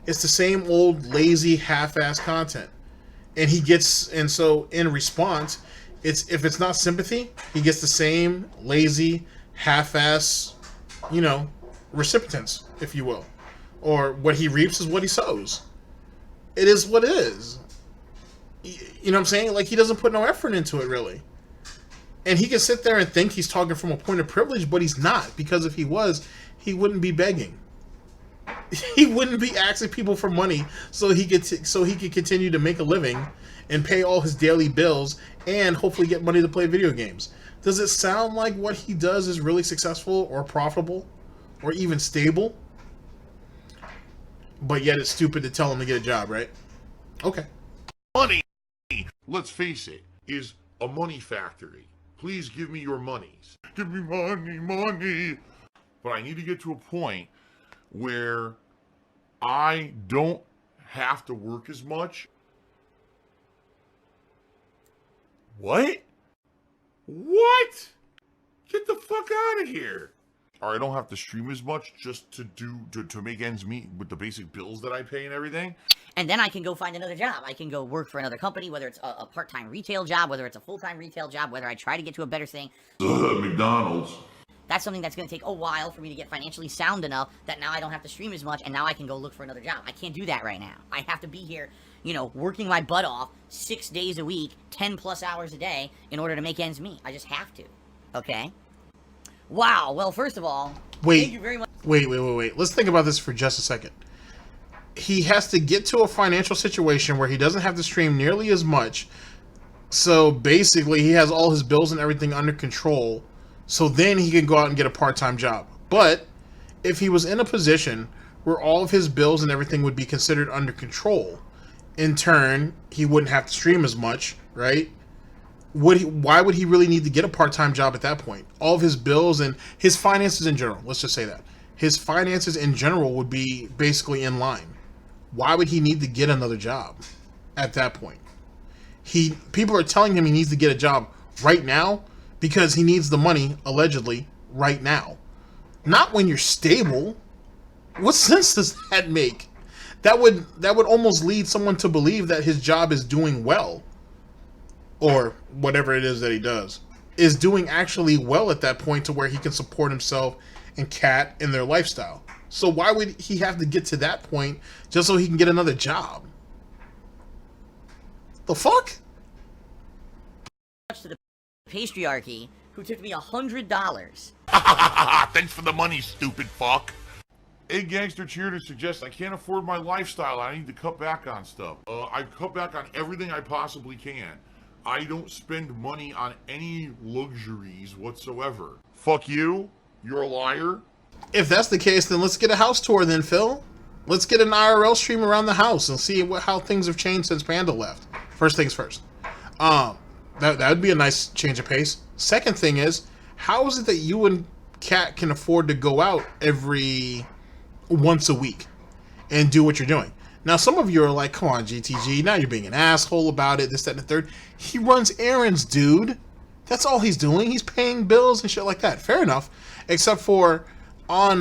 It's the same old lazy half-ass content. And so in response, if it's not sympathy, he gets the same lazy half-ass, recipients, if you will. Or what he reaps is what he sows. It is what it is. You know what I'm saying? Like, he doesn't put no effort into it, really. And he can sit there and think he's talking from a point of privilege, but he's not. Because if he was, he wouldn't be begging. He wouldn't be asking people for money so he could continue to make a living and pay all his daily bills and hopefully get money to play video games. Does it sound like what he does is really successful or profitable or even stable? But yet it's stupid to tell him to get a job, right? Okay.
Money, let's face it, is a money factory. Please give me your monies. Give me money. But I need to get to a point where I don't have to work as much. What? What? Get the fuck out of here. Or I don't have to stream as much just to make ends meet with the basic bills that I pay and everything.
And then I can go find another job. I can go work for another company, whether it's a part-time retail job, whether it's a full-time retail job, whether I try to get to a better thing.
McDonald's.
That's something that's going to take a while for me to get financially sound enough that now I don't have to stream as much, and now I can go look for another job. I can't do that right now. I have to be here, working my butt off 6 days a week, 10+ hours a day, in order to make ends meet. I just have to. Okay? Wow. Well, first of all, thank you very much.
Wait. Let's think about this for just a second. He has to get to a financial situation where he doesn't have to stream nearly as much. So basically, he has all his bills and everything under control. So then he can go out and get a part-time job. But if he was in a position where all of his bills and everything would be considered under control, in turn, he wouldn't have to stream as much, right? Why would he really need to get a part-time job at that point? All of his bills and his finances in general, let's just say that. His finances in general would be basically in line. Why would he need to get another job at that point? People are telling him he needs to get a job right now because he needs the money, allegedly, right now. Not when you're stable. What sense does that make? That would almost lead someone to believe that his job is doing well. Or whatever it is that he does. Is doing actually well at that point to where he can support himself and Kat in their lifestyle. So why would he have to get to that point just so he can get another job? The fuck?
To the patriarchy, who took me $100.
Thanks for the money, stupid fuck. Hey, Gangster Cheerleader suggests I can't afford my lifestyle. I need to cut back on stuff. I've cut back on everything I possibly can. I don't spend money on any luxuries whatsoever. Fuck you. You're a liar.
If that's the case, then let's get a house tour then, Phil. Let's get an IRL stream around the house and see how things have changed since Panda left. First things first. That would be a nice change of pace. Second thing is, how is it that you and Cat can afford to go out every once a week and do what you're doing? Now, some of you are like, come on, GTG, now you're being an asshole about it, this, that, and the third. He runs errands, dude. That's all he's doing. He's paying bills and shit like that. Fair enough. Except for on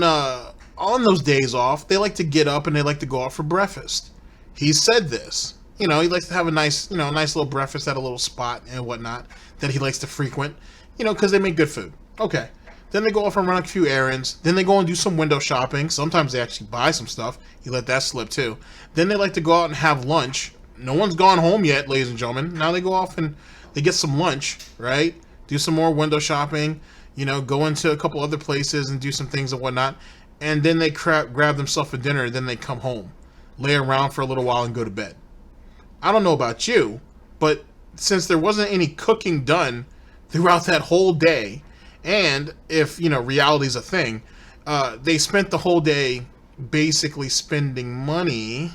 those days off, they like to get up and they like to go out for breakfast. He said this. You know, he likes to have a nice little breakfast at a little spot and whatnot that he likes to frequent, you know, because they make good food. Okay. Then they go off and run a few errands. Then they go and do some window shopping. Sometimes they actually buy some stuff. You let that slip too. Then they like to go out and have lunch. No one's gone home yet, ladies and gentlemen. Now they go off and they get some lunch, right? Do some more window shopping, you know, go into a couple other places and do some things and whatnot. And then they grab themselves a dinner. Then they come home, lay around for a little while and go to bed. I don't know about you, but since there wasn't any cooking done throughout that whole day, and if, you know, reality's a thing, they spent the whole day basically spending money.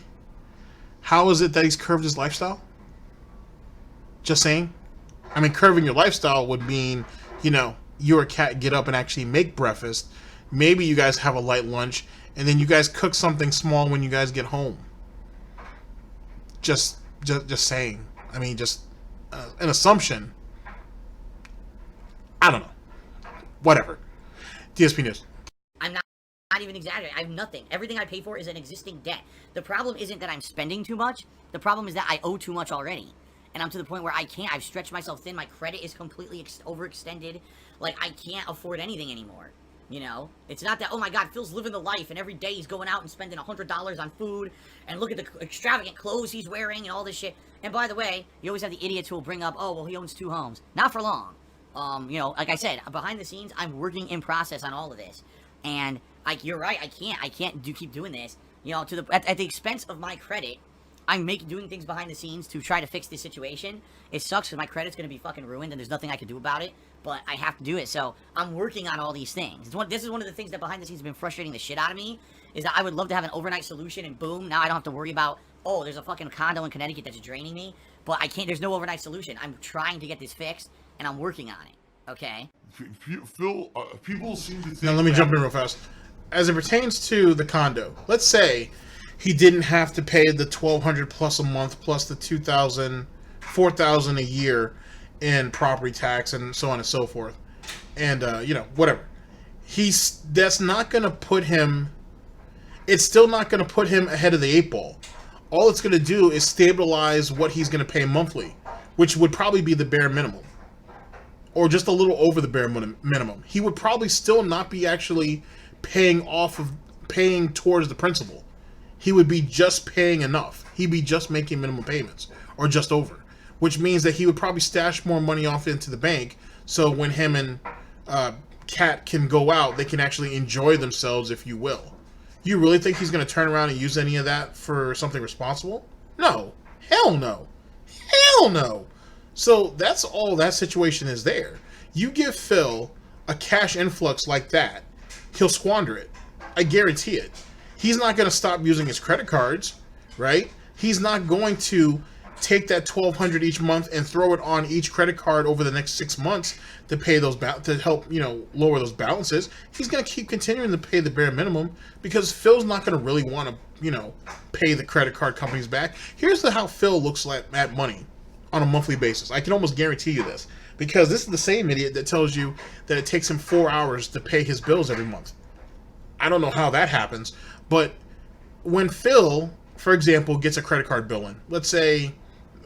How is it that he's curved his lifestyle? Just saying. I mean, curving your lifestyle would mean, you know, you or Cat get up and actually make breakfast. Maybe you guys have a light lunch, and then you guys cook something small when you guys get home. Just saying. I mean, just an assumption. I don't know. Whatever. DSP News.
I'm not even exaggerating. I have nothing. Everything I pay for is an existing debt. The problem isn't that I'm spending too much. The problem is that I owe too much already. And I'm to the point where I can't. I've stretched myself thin. My credit is completely overextended. Like, I can't afford anything anymore. You know? It's not that, oh my god, Phil's living the life and every day he's going out and spending $100 on food and look at the extravagant clothes he's wearing and all this shit. And by the way, you always have the idiots who will bring up, oh, well, he owns 2 homes. Not for long. You know, like I said, behind the scenes, I'm working in process on all of this. And, like, you're right, I can't keep doing this. You know, at the expense of my credit, I'm doing things behind the scenes to try to fix this situation. It sucks because my credit's going to be fucking ruined and there's nothing I can do about it. But I have to do it, so I'm working on all these things. This is one of the things that behind the scenes has been frustrating the shit out of me, is that I would love to have an overnight solution and boom, now I don't have to worry about, oh, there's a fucking condo in Connecticut that's draining me. But I can't, there's no overnight solution. I'm trying to get this fixed, and I'm working on it, okay?
Phil, people seem to think...
Now, let me jump in real fast. As it pertains to the condo, let's say he didn't have to pay the $1,200 plus a month plus the $2,000, $4,000 a year in property tax and so on and so forth, and you know, whatever. That's not going to put him. It's still not going to put him ahead of the 8 ball. All it's going to do is stabilize what he's going to pay monthly, which would probably be the bare minimum, or just a little over the bare minimum. He would probably still not be actually paying towards the principal. He would be just paying enough. He'd be just making minimum payments, or just over. Which means that he would probably stash more money off into the bank, so when him and Cat can go out, they can actually enjoy themselves, if you will. You really think he's going to turn around and use any of that for something responsible? No. Hell no. Hell no. So that's all that situation is there. You give Phil a cash influx like that, he'll squander it. I guarantee it. He's not going to stop using his credit cards, right? He's not going to take that $1,200 each month and throw it on each credit card over the next 6 months to pay those to help, you know, lower those balances. He's going to keep continuing to pay the bare minimum because Phil's not going to really want to, you know, pay the credit card companies back. Here's how Phil looks like at money on a monthly basis. I can almost guarantee you this, because this is the same idiot that tells you that it takes him 4 hours to pay his bills every month. I don't know how that happens, but when Phil, for example, gets a credit card bill in, let's say,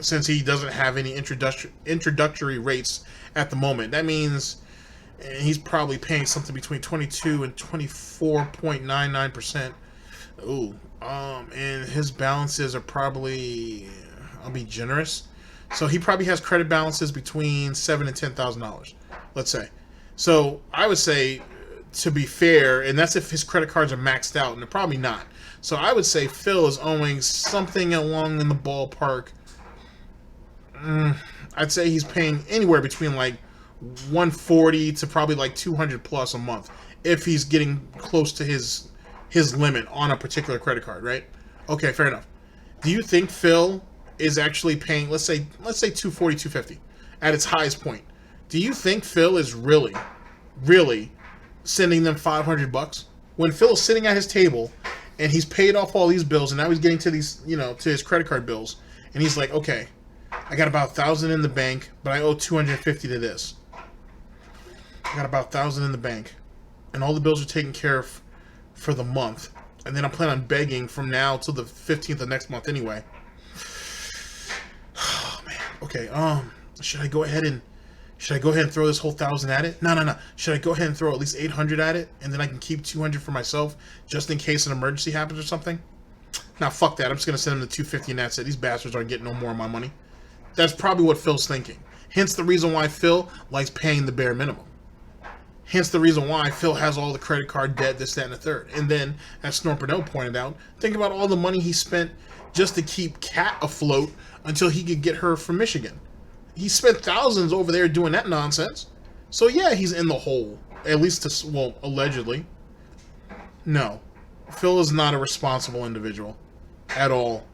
since he doesn't have any introductory rates at the moment, that means he's probably paying something between 22 and 24.99%. Ooh, and his balances are probably, I'll be generous, so he probably has credit balances between $7,000 and $10,000, let's say. So I would say, to be fair, and that's if his credit cards are maxed out, and they're probably not. So I would say Phil is owing something along in the ballpark. I'd say he's paying anywhere between like 140 to probably like 200 plus a month if he's getting close to his limit on a particular credit card, right? Okay, fair enough. Do you think Phil is actually paying, let's say 240, 250 at its highest point? Do you think Phil is really sending them $500 when Phil is sitting at his table and he's paid off all these bills and now he's getting to these, to his credit card bills, and he's like, okay, I got about 1,000 in the bank, but I owe 250 to this. I got about 1,000 in the bank, and all the bills are taken care of for the month, and then I plan on begging from now till the 15th of next month anyway. Oh man. Okay. Should I go ahead and throw this whole 1,000 at it? No. Should I go ahead and throw at least 800 at it, and then I can keep 200 for myself just in case an emergency happens or something? Nah, fuck that. I'm just gonna send them the 250 and that's it. These bastards aren't getting no more of my money. That's probably what Phil's thinking. Hence the reason why Phil likes paying the bare minimum. Hence the reason why Phil has all the credit card debt, this, that, and the third. And then, as Snort Burnell pointed out, think about all the money he spent just to keep Kat afloat until he could get her from Michigan. He spent thousands over there doing that nonsense. So yeah, he's in the hole. At least, allegedly. No. Phil is not a responsible individual. At all.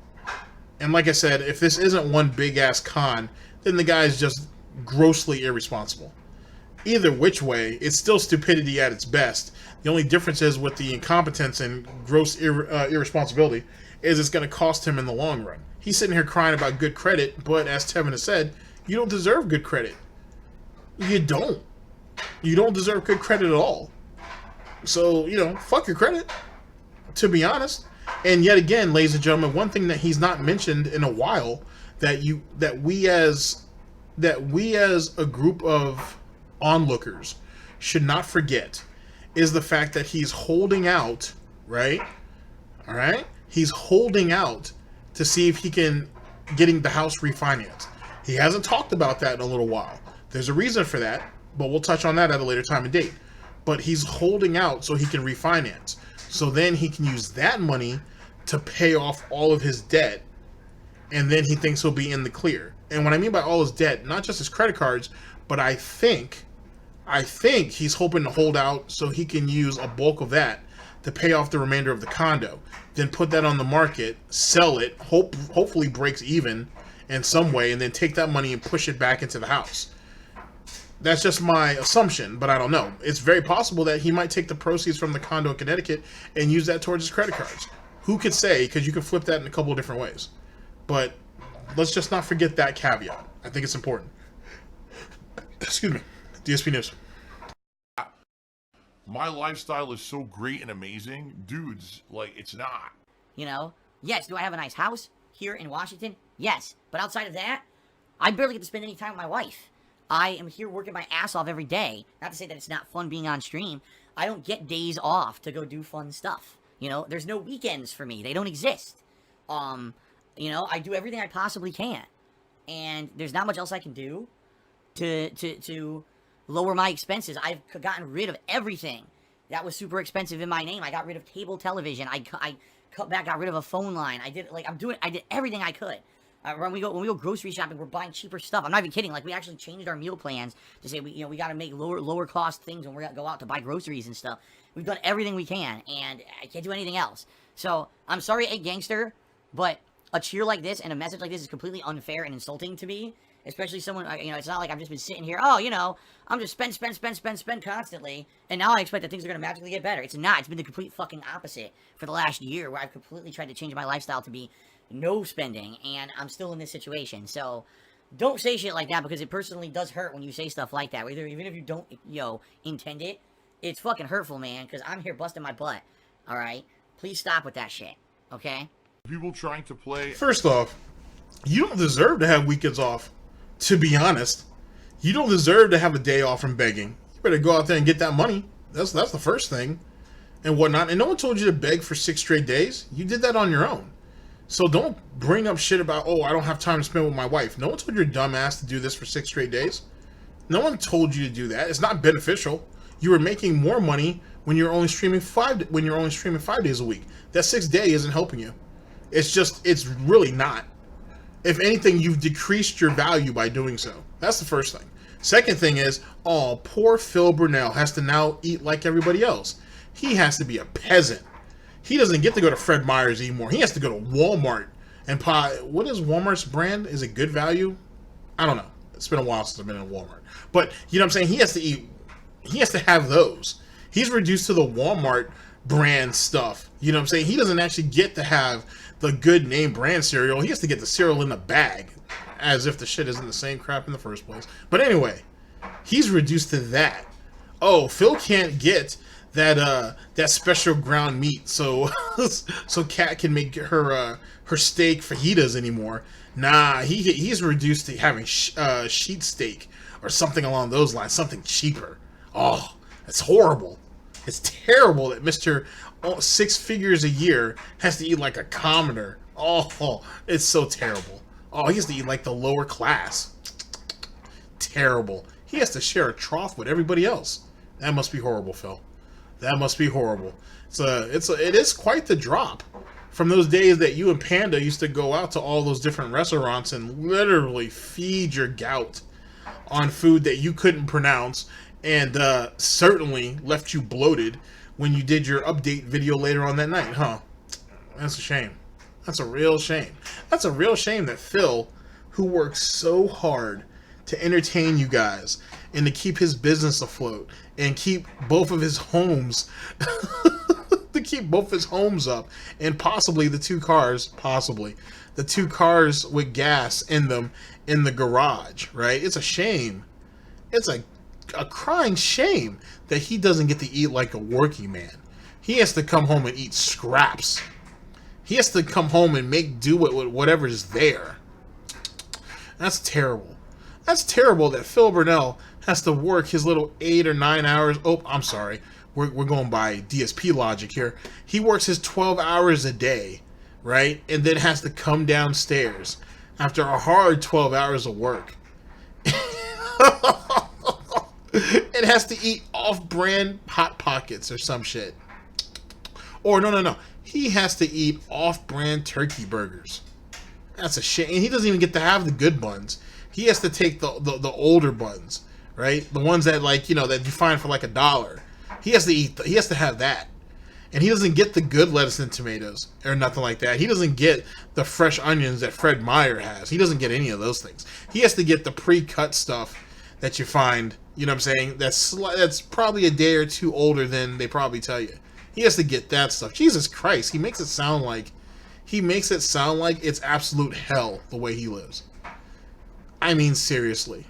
And like I said, if this isn't one big-ass con, then the guy is just grossly irresponsible. Either which way, it's still stupidity at its best. The only difference is with the incompetence and gross irresponsibility is it's going to cost him in the long run. He's sitting here crying about good credit, but as Tevin has said, you don't deserve good credit. You don't. You don't deserve good credit at all. So, fuck your credit, to be honest. And yet again, ladies and gentlemen, one thing that he's not mentioned in a while that we as a group of onlookers should not forget is the fact that he's holding out, right? All right? He's holding out to see if he can getting the house refinanced. He hasn't talked about that in a little while. There's a reason for that, but we'll touch on that at a later time and date. But he's holding out so he can refinance. So then he can use that money to pay off all of his debt, and then he thinks he'll be in the clear. And what I mean by all his debt, not just his credit cards, but I think he's hoping to hold out so he can use a bulk of that to pay off the remainder of the condo, then put that on the market, sell it, hopefully breaks even in some way, and then take that money and push it back into the house. That's just my assumption, but I don't know. It's very possible that he might take the proceeds from the condo in Connecticut and use that towards his credit cards. Who could say? Because you can flip that in a couple of different ways. But let's just not forget that caveat. I think it's important. Excuse me. DSP News.
My lifestyle is so great and amazing. Dudes, like, it's not.
Yes, do I have a nice house here in Washington? Yes. But outside of that, I barely get to spend any time with my wife. I am here working my ass off every day. Not to say that it's not fun being on stream. I don't get days off to go do fun stuff. There's no weekends for me. They don't exist. I do everything I possibly can. And there's not much else I can do to lower my expenses. I've gotten rid of everything that was super expensive in my name. I got rid of cable television. I cut back, got rid of a phone line. I did everything I could. When we go grocery shopping, we're buying cheaper stuff. I'm not even kidding. Like, we actually changed our meal plans to say we got to make lower cost things when we go out to buy groceries and stuff. We've done everything we can, and I can't do anything else. So I'm sorry, A Gangster, but a cheer like this and a message like this is completely unfair and insulting to me. Especially someone, it's not like I've just been sitting here, I'm just spend constantly, and now I expect that things are going to magically get better. It's not. It's been the complete fucking opposite for the last year, where I've completely tried to change my lifestyle to be no spending, and I'm still in this situation. So don't say shit like that, because it personally does hurt when you say stuff like that. Even if you don't, intend it, it's fucking hurtful, man, because I'm here busting my butt, alright? Please stop with that shit, okay?
People trying to play...
First off, you don't deserve to have weekends off. To be honest, you don't deserve to have a day off from begging. You better go out there and get that money. That's the first thing, and whatnot. And no one told you to beg for 6 straight days. You did that on your own. So don't bring up shit about, I don't have time to spend with my wife. No one told your dumb ass to do this for 6 straight days. No one told you to do that. It's not beneficial. You were making more money when you're only streaming 5 days a week. That 6th day isn't helping you. It's really not. If anything, you've decreased your value by doing so. That's the first thing. Second thing is, oh, poor Phil Burnell has to now eat like everybody else. He has to be a peasant. He doesn't get to go to Fred Meyer's anymore. He has to go to Walmart and buy, what is Walmart's brand? Is it Good Value? I don't know. It's been a while since I've been in Walmart. But, you know what I'm saying? He has to eat, he has to have those. He's reduced to the Walmart brand stuff. You know what I'm saying? He doesn't actually get to have the good name brand cereal. He has to get the cereal in the bag, as if the shit isn't the same crap in the first place. But anyway, he's reduced to that. Oh, Phil can't get that that special ground meat, so so Kat can make her her steak fajitas anymore. Nah, he's reduced to having sheet steak or something along those lines, something cheaper. Oh, that's horrible. It's terrible that Mr. 6 figures a year has to eat like a commoner. Oh, it's so terrible. Oh, he has to eat like the lower class. Terrible. He has to share a trough with everybody else. That must be horrible, Phil. That must be horrible. It is quite the drop from those days that you and Panda used to go out to all those different restaurants and literally feed your gout on food that you couldn't pronounce, and certainly left you bloated when you did your update video later on that night, huh? That's a shame. That's a real shame. That's a real shame that Phil, who works so hard to entertain you guys and to keep his business afloat and keep both of his homes to keep both his homes up, and possibly the two cars with gas in them in the garage, right? It's a shame. It's a crying shame that he doesn't get to eat like a working man. He has to come home and eat scraps. He has to come home and make do with whatever's there. That's terrible. That's terrible that Phil Burnell has to work his little 8 or 9 hours. Oh, I'm sorry. We're going by DSP logic here. He works his 12 hours a day, right? And then has to come downstairs after a hard 12 hours of work. It has to eat off-brand Hot Pockets or some shit. Or no. He has to eat off-brand turkey burgers. That's a shame. And he doesn't even get to have the good buns. He has to take the older buns, right? The ones that, like, you know, that you find for like $1. He has to eat. He has to have that. And he doesn't get the good lettuce and tomatoes or nothing like that. He doesn't get the fresh onions that Fred Meyer has. He doesn't get any of those things. He has to get the pre-cut stuff that you find, you know what I'm saying, that's probably a day or two older than they probably tell you. He has to get that stuff. Jesus Christ, he makes it sound like it's absolute hell the way he lives. I mean, seriously.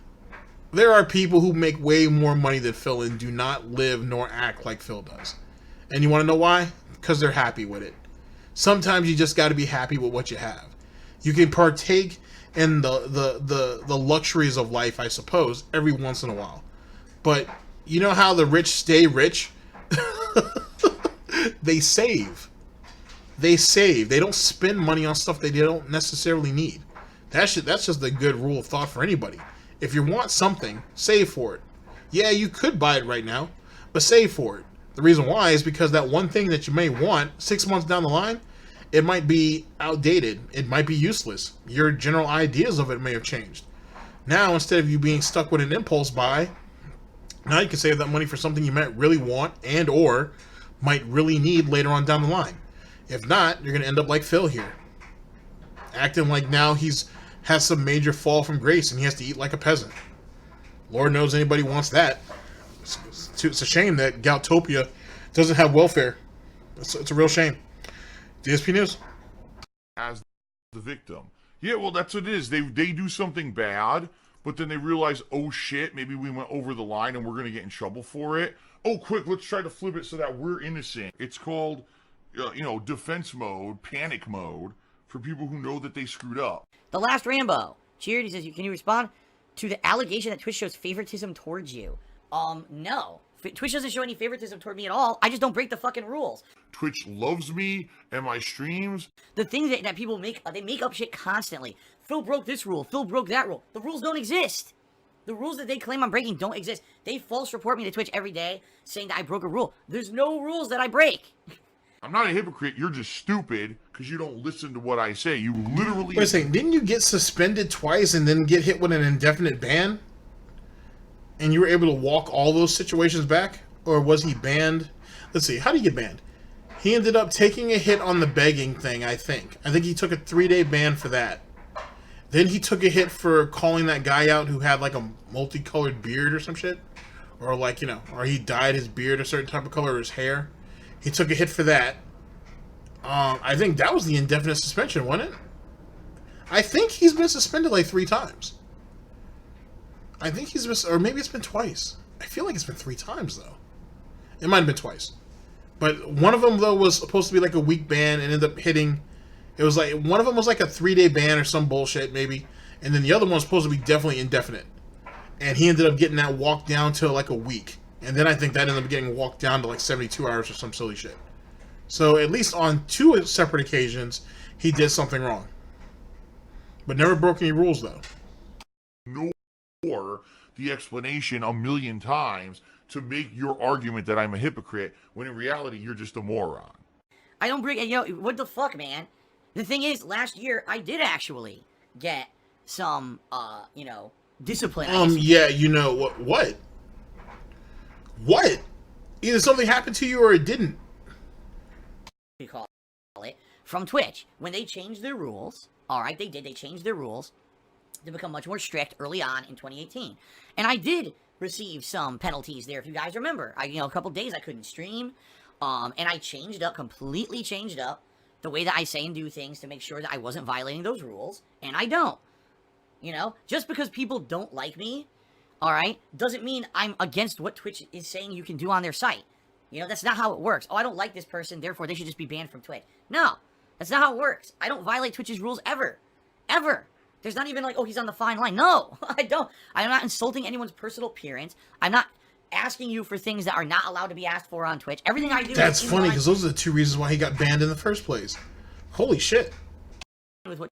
There are people who make way more money than Phil and do not live nor act like Phil does. And you want to know why? Because they're happy with it. Sometimes you just got to be happy with what you have. You can partake in the luxuries of life, I suppose, every once in a while. But you know how the rich stay rich? They save. They save. They don't spend money on stuff they don't necessarily need. That's just a good rule of thought for anybody. If you want something, save for it. Yeah, you could buy it right now, but save for it. The reason why is because that one thing that you may want 6 months down the line, it might be outdated. It might be useless. Your general ideas of it may have changed. Now, instead of you being stuck with an impulse buy, now you can save that money for something you might really want and or might really need later on down the line. If not, you're going to end up like Phil here, acting like now has some major fall from grace and he has to eat like a peasant. Lord knows anybody wants that. It's a shame that Goutopia doesn't have welfare. It's a real shame. DSP News.
As the victim. Yeah, well, that's what it is. They do something bad, but then they realize, oh shit, maybe we went over the line and we're going to get in trouble for it. Oh, quick, let's try to flip it so that we're innocent. It's called, defense mode, panic mode, for people who know that they screwed up.
The Last Rambo. Cheered, he says, can you respond to the allegation that Twitch shows favoritism towards you? No. Twitch doesn't show any favoritism toward me at all. I just don't break the fucking rules.
Twitch loves me and my streams.
The things that people make, they make up shit constantly. Phil broke this rule. Phil broke that rule. The rules don't exist. The rules that they claim I'm breaking don't exist. They false report me to Twitch every day saying that I broke a rule. There's no rules that I break.
I'm not a hypocrite. You're just stupid because you don't listen to what I say. You literally...
Wait a second. Didn't you get suspended twice and then get hit with an indefinite ban? and you were able to walk all those situations back? Or was he banned? Let's see, how did he get banned? He ended up taking a hit on the begging thing, I think. I think he took a 3-day ban for that. Then he took a hit for calling that guy out who had like a multicolored beard or some shit. Or like, you know, or he dyed his beard a certain type of color or his hair. He took a hit for that. I think that was the indefinite suspension, wasn't it? I think he's been suspended like 3 times. I think he's been, or maybe it's been twice. I feel like it's been 3 times though. It might have been twice. But one of them though was supposed to be like a week ban and ended up hitting. It was like, one of them was like a 3-day ban or some bullshit maybe. And then the other one was supposed to be definitely indefinite. And he ended up getting that walked down to like a week. And then I think that ended up getting walked down to like 72 hours or some silly shit. So at least on 2 separate occasions, he did something wrong. But never broke any rules though.
Nor the explanation a million times to make your argument that I'm a hypocrite, when in reality, you're just a moron.
I don't bring, you know, what the fuck, man? The thing is, last year, I did actually get some, you know, discipline.
Yeah, you know, what? What? Either something happened to you or it didn't.
We call it, from Twitch. When they changed their rules, alright, they changed their rules to become much more strict early on in 2018. And I did receive some penalties there, if you guys remember. You know, a couple days I couldn't stream, and I completely changed up the way that I say and do things to make sure that I wasn't violating those rules, and I don't. You know, just because people don't like me, alright, doesn't mean I'm against what Twitch is saying you can do on their site. You know, that's not how it works. Oh, I don't like this person, therefore they should just be banned from Twitch. No, that's not how it works. I don't violate Twitch's rules ever. Ever. There's not even like, oh, he's on the fine line. No, I don't. I'm not insulting anyone's personal appearance. I'm not asking you for things that are not allowed to be asked for on Twitch. Everything I do
That's funny, because those are the 2 reasons why he got banned in the first place. Holy shit.
With what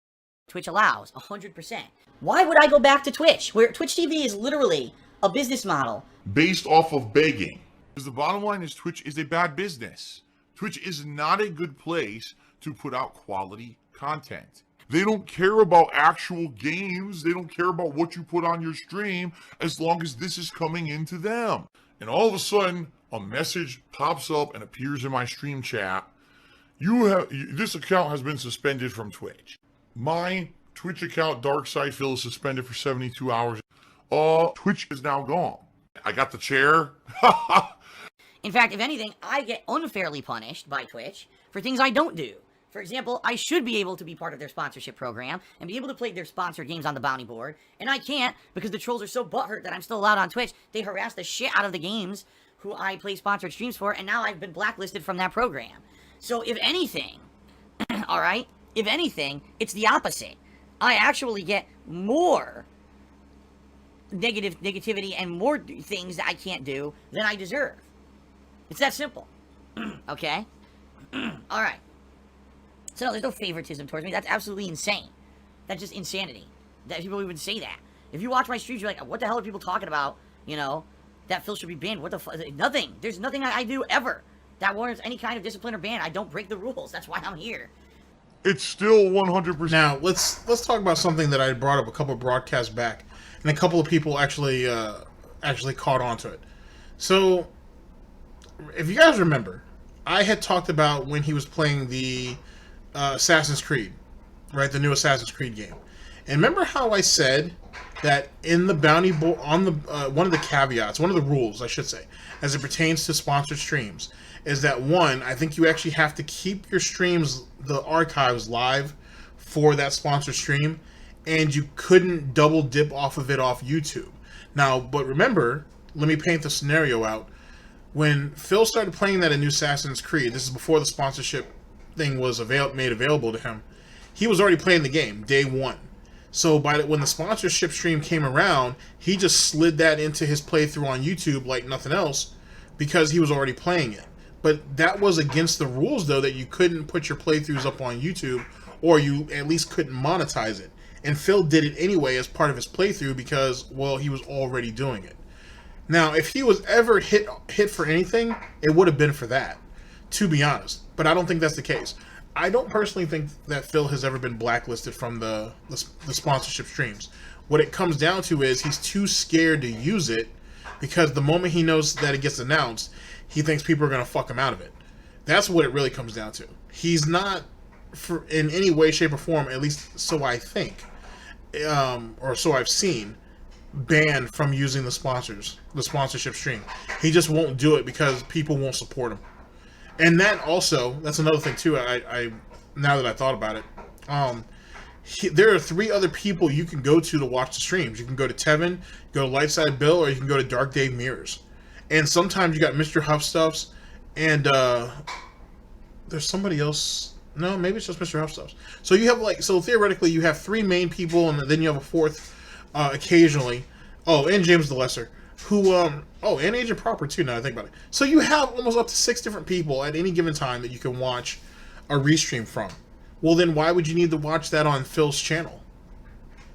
Twitch allows, 100%. Why would I go back to Twitch, where Twitch TV is literally a business model
Based off of begging. Because the bottom line is Twitch is a bad business. Twitch is not a good place to put out quality content. They don't care about actual games. They don't care about what you put on your stream as long as this is coming into them. And all of a sudden, a message pops up and appears in my stream chat. This account has been suspended from Twitch. My Twitch account, DsPgaming I, is suspended for 72 hours. Twitch is now gone. I got the chair.
In fact, if anything, I get unfairly punished by Twitch for things I don't do. For example, I should be able to be part of their sponsorship program and be able to play their sponsored games on the bounty board, and I can't because the trolls are so butthurt that I'm still allowed on Twitch. They harass the shit out of the games who I play sponsored streams for, and now I've been blacklisted from that program. So if anything, alright, if anything, it's the opposite. I actually get more negativity and more things that I can't do than I deserve. It's that simple. Okay? Alright. So no, there's no favoritism towards me. That's absolutely insane. That's just insanity. That people even say that. If you watch my streams, you're like, what the hell are people talking about? You know, that Phil should be banned. What the fuck? Nothing. There's nothing I do ever that warrants any kind of discipline or ban. I don't break the rules. That's why I'm here.
It's still 100%.
Now, let's talk about something that I brought up a couple of broadcasts back, and a couple of people actually caught on to it. So, if you guys remember, I had talked about when he was playing the Assassin's Creed, right? The new Assassin's Creed game. And remember how I said that in the bounty board, on the one of the caveats, one of the rules, I should say, as it pertains to sponsored streams, is that one, I think you actually have to keep your streams, the archives, live for that sponsored stream, and you couldn't double dip off of it off YouTube. Now, but remember, let me paint the scenario out. When Phil started playing that in new Assassin's Creed, this is before the sponsorship thing was made available to him, he was already playing the game day one. So when the sponsorship stream came around, he just slid that into his playthrough on YouTube like nothing else because he was already playing it. But that was against the rules, though, that you couldn't put your playthroughs up on YouTube, or you at least couldn't monetize it. And Phil did it anyway as part of his playthrough because, well, he was already doing it. Now, if he was ever hit for anything, it would have been for that, to be honest. But I don't think that's the case. I don't personally think that Phil has ever been blacklisted from the sponsorship streams. What it comes down to is he's too scared to use it because the moment he knows that it gets announced, he thinks people are going to fuck him out of it. That's what it really comes down to. He's not, in any way, shape, or form, at least so I think, or so I've seen, banned from using the sponsorship stream. He just won't do it because people won't support him. And that's another thing too. I now that I thought about it, there are 3 other people you can go to watch the streams. You can go to Tevin, go to Lightside Bill, or you can go to DarkDave Mirrors. And sometimes you got Mrhuth Stuffs, and there's somebody else. No, maybe it's just Mrhuth Stuffs. So you have theoretically you have 3 main people, and then you have a 4th occasionally. Oh, and James the Lesser, who and Agent Proper too. Now I think about it. So you have almost up to 6 different people at any given time that you can watch a restream from. Well, then why would you need to watch that on Phil's channel?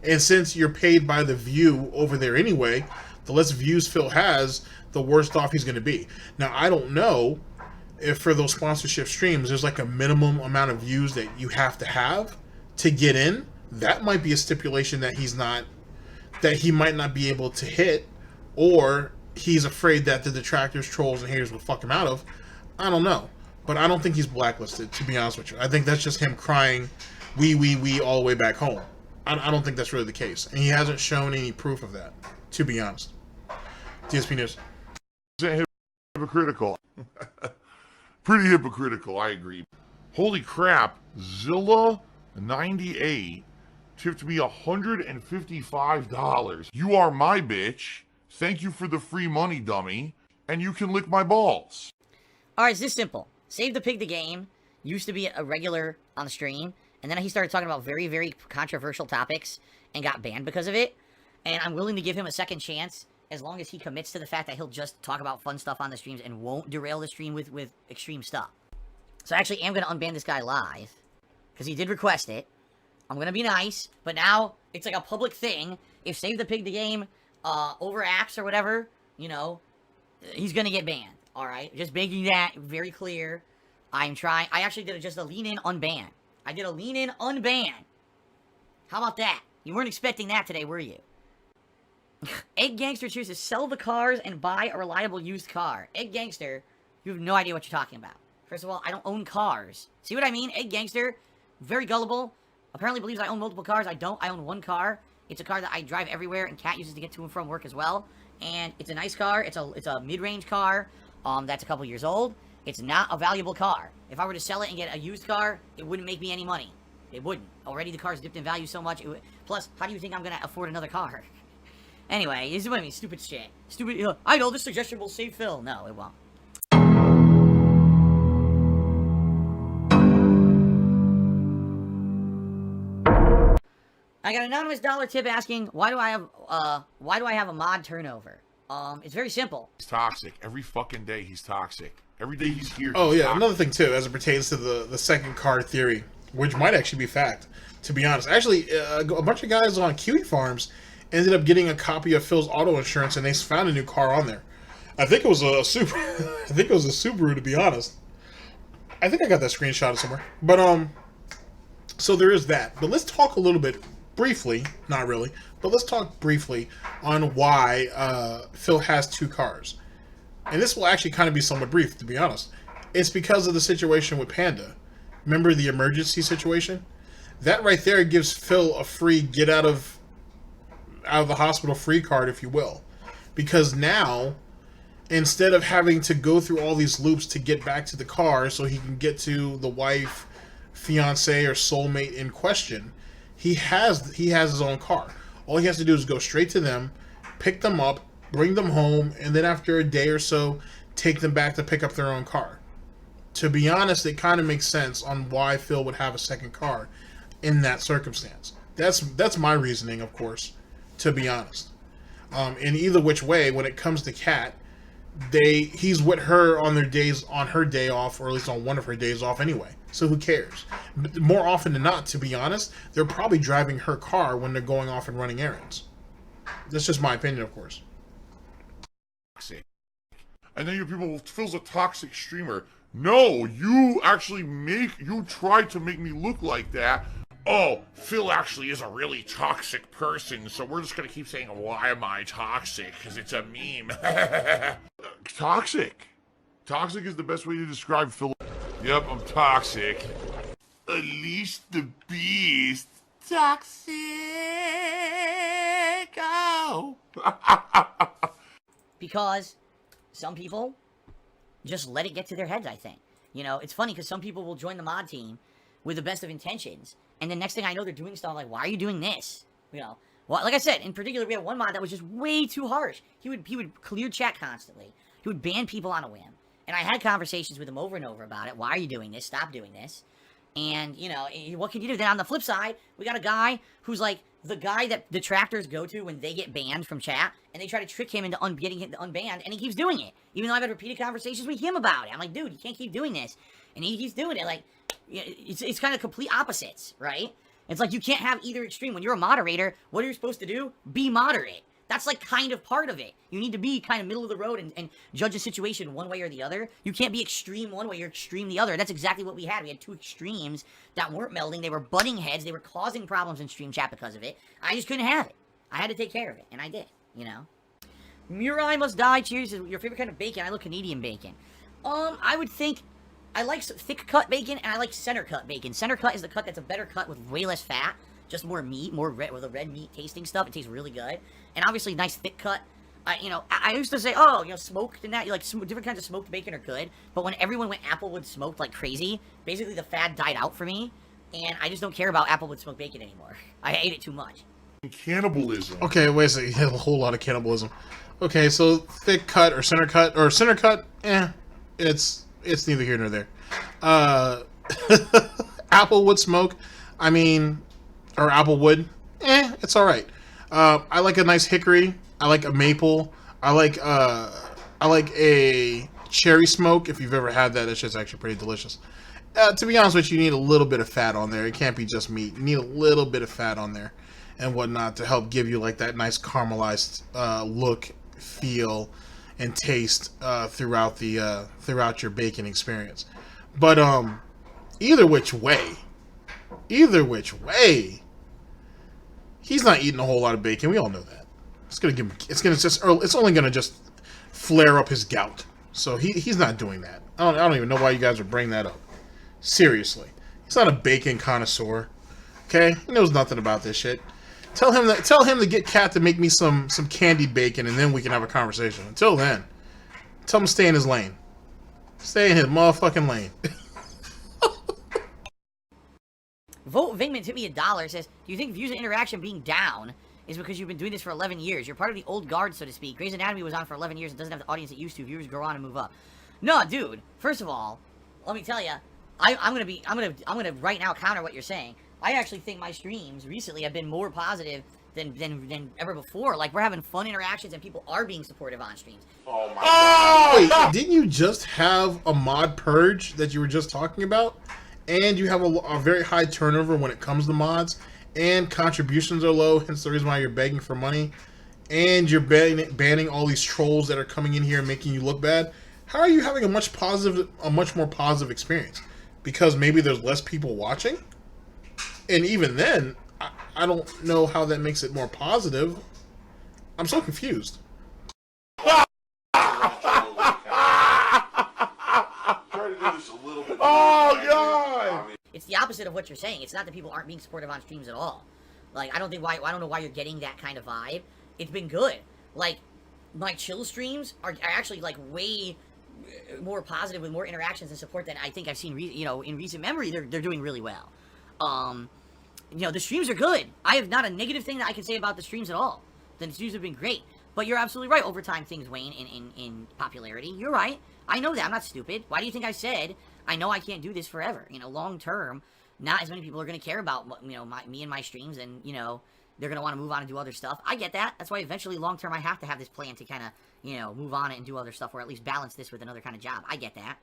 And since you're paid by the view over there anyway, the less views Phil has, the worse off he's going to be. Now, I don't know if for those sponsorship streams, there's like a minimum amount of views that you have to get in. That might be a stipulation that he might not be able to hit, or he's afraid that the detractors, trolls, and haters will fuck him out of. I don't know. But I don't think he's blacklisted, to be honest with you. I think that's just him crying, we all the way back home. I don't think that's really the case. And he hasn't shown any proof of that, to be honest. DSP News.
Hypocritical. Pretty hypocritical, I agree. Holy crap, Zilla98 tipped me $155. You are my bitch. Thank you for the free money, dummy. And you can lick my balls.
Alright, it's this simple. Save the Pig the Game used to be a regular on the stream, and then he started talking about very, very controversial topics and got banned because of it. And I'm willing to give him a second chance as long as he commits to the fact that he'll just talk about fun stuff on the streams and won't derail the stream with extreme stuff. So I actually am going to unban this guy live, because he did request it. I'm going to be nice, but now it's like a public thing. If Save the Pig the Game overacts or whatever, you know, he's going to get banned. Alright, just making that very clear. I actually did just a lean-in unban. I did a lean-in unban. How about that? You weren't expecting that today, were you? Egg Gangster chooses sell the cars and buy a reliable used car. Egg Gangster, you have no idea what you're talking about. First of all, I don't own cars. See what I mean? Egg Gangster, very gullible. Apparently believes I own multiple cars. I don't. I own 1 car. It's a car that I drive everywhere, and Kat uses to get to and from work as well. And it's a nice car. It's a mid-range car. That's a couple years old. It's not a valuable car. If I were to sell it and get a used car, it wouldn't make me any money. It wouldn't. Already the car's dipped in value so much. Plus, how do you think I'm going to afford another car? Anyway, this is what I mean. Stupid shit. Stupid. I know this suggestion will save Phil. No, it won't. I got an anonymous dollar tip asking, why do I have a mod turnover? It's very simple.
He's toxic. Every fucking day he's toxic. Every day he's here.
Oh yeah, another thing too, as it pertains to the second car theory, which might actually be fact, to be honest. Actually, a bunch of guys on Kiwi Farms ended up getting a copy of Phil's auto insurance, and they found a new car on there. I think it was a Subaru, to be honest. I think I got that screenshot somewhere. But so there is that. But let's talk a little bit briefly, not really, but let's talk briefly on why Phil has 2 cars. And this will actually kind of be somewhat brief, to be honest. It's because of the situation with Panda. Remember the emergency situation? That right there gives Phil a free get out of the hospital free card, if you will. Because now, instead of having to go through all these loops to get back to the car so he can get to the wife, fiance, or soulmate in question, he has his own car. All he has to do is go straight to them, pick them up, bring them home, and then after a day or so, take them back to pick up their own car. To be honest, it kind of makes sense on why Phil would have a second car in that circumstance. That's my reasoning, of course, to be honest. In either which way, when it comes to Kat, he's with her on her day off, or at least on one of her days off anyway. So who cares? More often than not, to be honest, they're probably driving her car when they're going off and running errands. That's just my opinion, of course.
And then you people, Phil's a toxic streamer. No, you tried to make me look like that oh, Phil actually is a really toxic person, so we're just gonna keep saying, why am I toxic? Because it's a meme. Toxic. Toxic is the best way to describe Phil. Yep, I'm toxic. Unleash the beast. Toxic. Oh.
Because some people just let it get to their heads, I think. You know, it's funny because some people will join the mod team with the best of intentions, and the next thing I know, they're doing stuff like, why are you doing this? You know, well, like I said, in particular, we had one mod that was just way too harsh. He would clear chat constantly. He would ban people on a whim. And I had conversations with him over and over about it. Why are you doing this? Stop doing this. And, you know, what can you do? Then on the flip side, we got a guy who's like the guy that detractors go to when they get banned from chat, and they try to trick him into getting him unbanned, and he keeps doing it. Even though I've had repeated conversations with him about it. I'm like, dude, you can't keep doing this. And he keeps doing it. Like, it's kind of complete opposites, right? It's like you can't have either extreme. When you're a moderator, what are you supposed to do? Be moderate. That's like kind of part of it. You need to be kind of middle of the road and judge a situation one way or the other. You can't be extreme one way or extreme the other. That's exactly what we had. We had two extremes that weren't melding. They were butting heads. They were causing problems in stream chat because of it. I just couldn't have it. I had to take care of it, and I did, you know. Mrhuth must die. Cheers. Your favorite kind of bacon? I love Canadian bacon. I would think I like thick cut bacon, and I like center cut bacon. Center cut is the cut that's a better cut with way less fat. Just more meat, more red, with the red meat tasting stuff. It tastes really good. And obviously, nice thick cut. You know, I used to say, oh, you know, smoked and that, like, different kinds of smoked bacon are good. But when everyone went Applewood smoked like crazy, basically the fad died out for me. And I just don't care about Applewood smoked bacon anymore. I ate it too much.
Cannibalism.
Okay, wait a second. You have a whole lot of cannibalism. Okay, so thick cut or center cut, it's neither here nor there. Applewood smoke, I mean, or Applewood, it's all right. I like a nice hickory. I like a maple. I like a cherry smoke. If you've ever had that, that shit's actually pretty delicious. To be honest with you, you need a little bit of fat on there. It can't be just meat. You need a little bit of fat on there and whatnot to help give you like that nice caramelized look, feel, and taste throughout your bacon experience. But either which way, he's not eating a whole lot of bacon. We all know that. It's only gonna just flare up his gout. So he's not doing that. I don't even know why you guys are bringing that up. Seriously, he's not a bacon connoisseur. Okay, he knows nothing about this shit. Tell him to get Cat to make me some candied bacon, and then we can have a conversation. Until then, tell him to stay in his lane. Stay in his motherfucking lane.
Vote Vingman hit me $1. Says, do you think views and interaction being down is because you've been doing this for 11 years? You're part of the old guard, so to speak. Grey's Anatomy was on for 11 years and doesn't have the audience it used to. Viewers grow on and move up. No, dude. First of all, let me tell you, I'm gonna right now counter what you're saying. I actually think my streams recently have been more positive than ever before. Like, we're having fun interactions and people are being supportive on streams.
Oh my god.
Wait, didn't you just have a mod purge that you were just talking about? And you have a very high turnover when it comes to mods, and contributions are low, hence the reason why you're begging for money, and you're banning all these trolls that are coming in here and making you look bad. How are you having a much more positive experience? Because maybe there's less people watching? And even then, I don't know how that makes it more positive. I'm so confused.
Oh god!
It's the opposite of what you're saying. It's not that people aren't being supportive on streams at all. Like, I don't know why you're getting that kind of vibe. It's been good. Like, my chill streams are actually, like, way more positive with more interactions and support than I think I've seen, in recent memory. They're doing really well. The streams are good. I have not a negative thing that I can say about the streams at all. The streams have been great. But you're absolutely right. Over time, things wane in popularity. You're right. I know that. I'm not stupid. Why do you think I said, I know I can't do this forever? Long term, not as many people are going to care about, me and my streams, and, they're going to want to move on and do other stuff. I get that. That's why eventually, long term, I have to have this plan to kind of, move on and do other stuff, or at least balance this with another kind of job. I get that.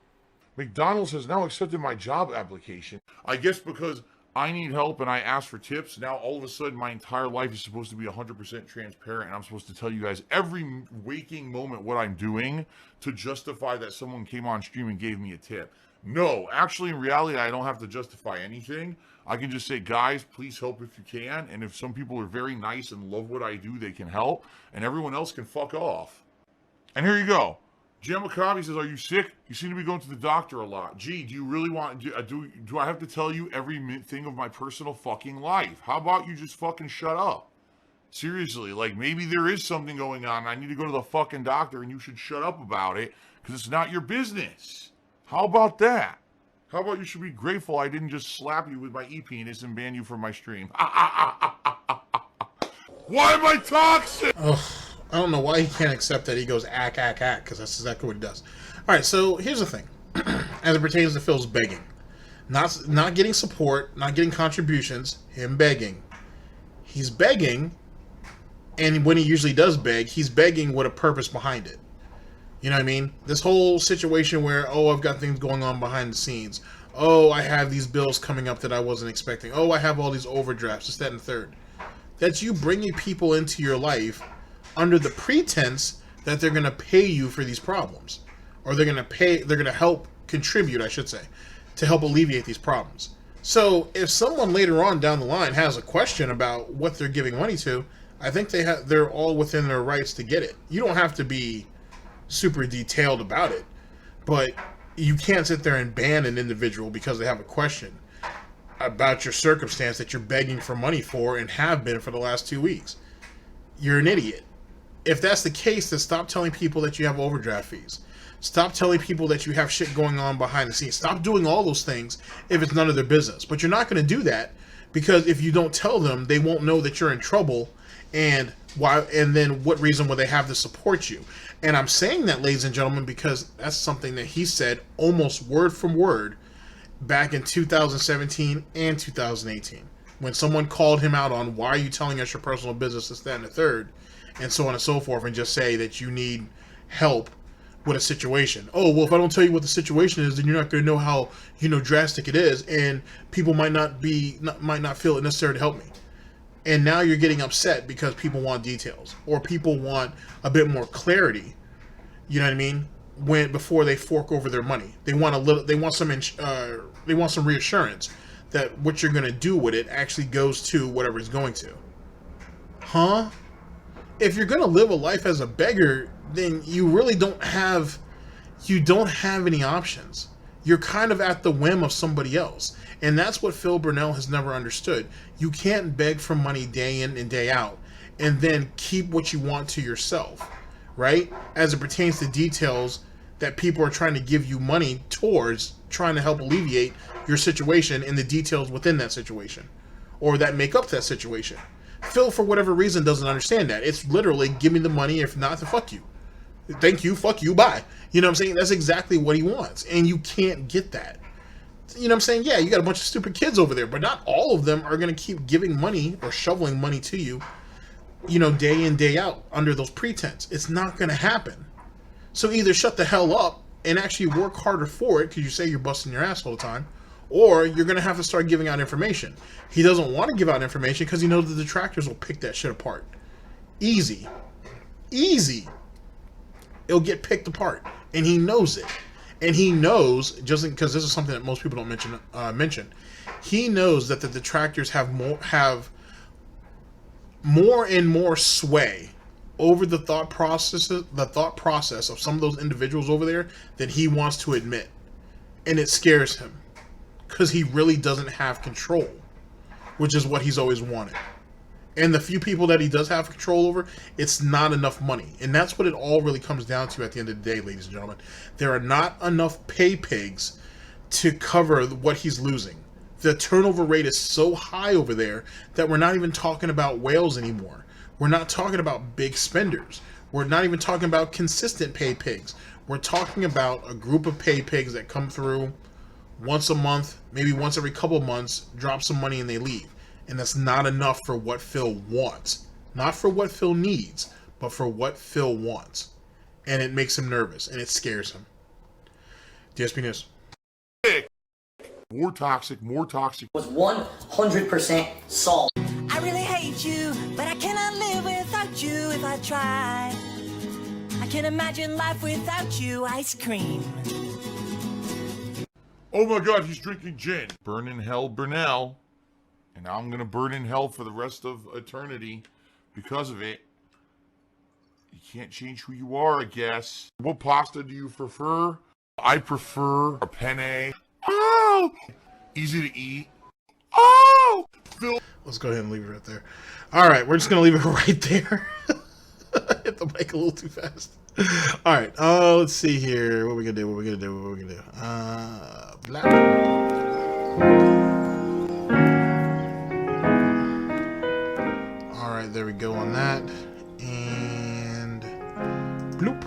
McDonald's has now accepted my job application. I guess because I need help and I ask for tips, now all of a sudden my entire life is supposed to be 100% transparent, and I'm supposed to tell you guys every waking moment what I'm doing to justify that someone came on stream and gave me a tip. No, actually, in reality, I don't have to justify anything. I can just say, guys, please help if you can. And if some people are very nice and love what I do, they can help. And everyone else can fuck off. And here you go. Jim McCarthy says, are you sick? You seem to be going to the doctor a lot. Gee, do you really want... Do I have to tell you every thing of my personal fucking life? How about you just fucking shut up? Seriously, like, maybe there is something going on. I need to go to the fucking doctor, and you should shut up about it, because it's not your business. How about that? How about you should be grateful I didn't just slap you with my e-penis and ban you from my stream? Why am I toxic?
Oh, I don't know why he can't accept that he goes ack, because that's exactly what he does. All right, so here's the thing. As it pertains to Phil's begging. Not getting support, not getting contributions, him begging. He's begging, and when he usually does beg, he's begging with a purpose behind it. You know what I mean? This whole situation where, oh, I've got things going on behind the scenes. Oh, I have these bills coming up that I wasn't expecting. Oh, I have all these overdrafts, this, that, and the third. That's you bringing people into your life under the pretense that they're going to pay you for these problems. Or they're going to help contribute, I should say, to help alleviate these problems. So if someone later on down the line has a question about what they're giving money to, I think they're all within their rights to get it. You don't have to be super detailed about it, but you can't sit there and ban an individual because they have a question about your circumstance that you're begging for money for and have been for the last 2 weeks. You're an idiot. If that's the case, then stop telling people that you have overdraft fees. Stop telling people that you have shit going on behind the scenes. Stop doing all those things if it's none of their business. But you're not going to do that, because if you don't tell them, they won't know that you're in trouble. And why? And then what reason will they have to support you? And I'm saying that, ladies and gentlemen, because that's something that he said almost word from word back in 2017 and 2018. When someone called him out on, why are you telling us your personal business, this, that, and the third, and so on and so forth, and just say that you need help with a situation. Oh, well, if I don't tell you what the situation is, then you're not going to know how, drastic it is, and people might not feel it necessary to help me. And now you're getting upset because people want details, or people want a bit more clarity. You know what I mean? Before they fork over their money, they want some reassurance that what you're going to do with it actually goes to whatever it's going to. Huh? If you're going to live a life as a beggar, then you really don't have any options. You're kind of at the whim of somebody else. And that's what Phil Burnell has never understood. You can't beg for money day in and day out and then keep what you want to yourself, right? As it pertains to details that people are trying to give you money towards, trying to help alleviate your situation and the details within that situation, or that make up that situation. Phil, for whatever reason, doesn't understand that. It's literally, give me the money, if not, to fuck you. Thank you, fuck you, bye. You know what I'm saying? That's exactly what he wants, and you can't get that. You know what I'm saying? Yeah, you got a bunch of stupid kids over there, but not all of them are going to keep giving money or shoveling money to you, day in, day out under those pretense. It's not going to happen. So either shut the hell up and actually work harder for it, because you say you're busting your ass all the time, or you're going to have to start giving out information. He doesn't want to give out information because he knows the detractors will pick that shit apart. Easy. It'll get picked apart, and he knows it. And he knows, just because this is something that most people don't mention, he knows that the detractors have more and more sway over the thought process of some of those individuals over there than he wants to admit. And it scares him, because he really doesn't have control, which is what he's always wanted. And the few people that he does have control over, it's not enough money. And that's what it all really comes down to at the end of the day, ladies and gentlemen. There are not enough pay pigs to cover what he's losing. The turnover rate is so high over there that we're not even talking about whales anymore. We're not talking about big spenders. We're not even talking about consistent pay pigs. We're talking about a group of pay pigs that come through once a month, maybe once every couple of months, drop some money and they leave. And that's not enough for what Phil wants. Not for what Phil needs, but for what Phil wants. And it makes him nervous, and it scares him. DSP News.
More toxic.
Was 100% solved.
I really hate you, but I cannot live without you if I try. I can't imagine life without you, ice cream.
Oh my god, he's drinking gin. Burn in hell, Burnell. And now I'm gonna burn in hell for the rest of eternity because of it. You can't change who you are, I guess. What pasta do you prefer? I prefer a penne. Oh! Easy to eat. Oh! Phil.
Let's go ahead and leave it right there. All right, we're just gonna leave it right there. Hit the mic a little too fast. All right. Let's see here. What we gonna do? Blah. All right, there we go on that. And bloop.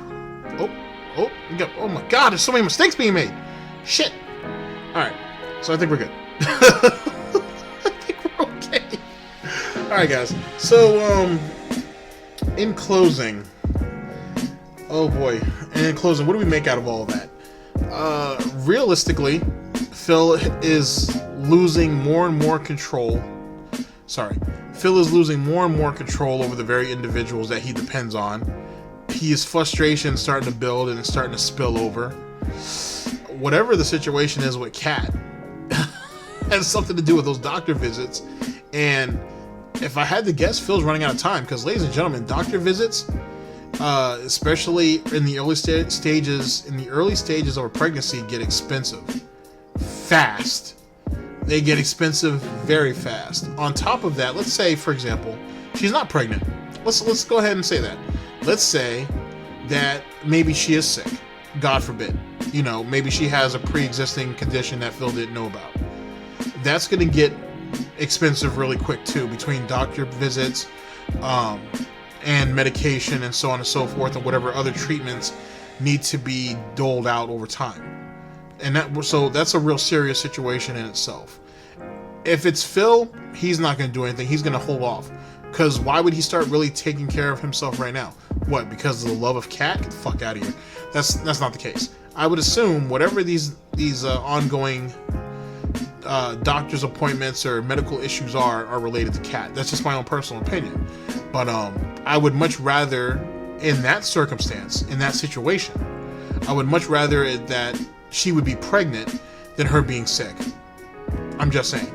Oh my God! There's so many mistakes being made. Shit. All right. So I think we're good. I think we're okay. All right, guys. So in closing. Oh boy. And in closing, what do we make out of all of that? Realistically, Phil is losing more and more control. Phil is losing more and more control over the very individuals that he depends on. His frustration is starting to build and it's starting to spill over. Whatever the situation is with Cat has something to do with those doctor visits. And if I had to guess, Phil's running out of time because, ladies and gentlemen, doctor visits, especially in the early stages of a pregnancy, get expensive fast. They get expensive very fast. On top of that, let's say, for example, she's not pregnant. Let's go ahead and say that. Let's say that maybe she is sick. God forbid. You know, maybe she has a pre-existing condition that Phil didn't know about. That's going to get expensive really quick too, between doctor visits, and medication and so on and so forth, and whatever other treatments need to be doled out over time. And that's a real serious situation in itself. If it's Phil, he's not going to do anything. He's going to hold off. Because why would he start really taking care of himself right now? What, because of the love of Cat? Get the fuck out of here. That's not the case. I would assume whatever these ongoing doctor's appointments or medical issues are related to Cat. That's just my own personal opinion. But I would much rather, in that circumstance, in that situation, I would much rather that she would be pregnant than her being sick. I'm just saying.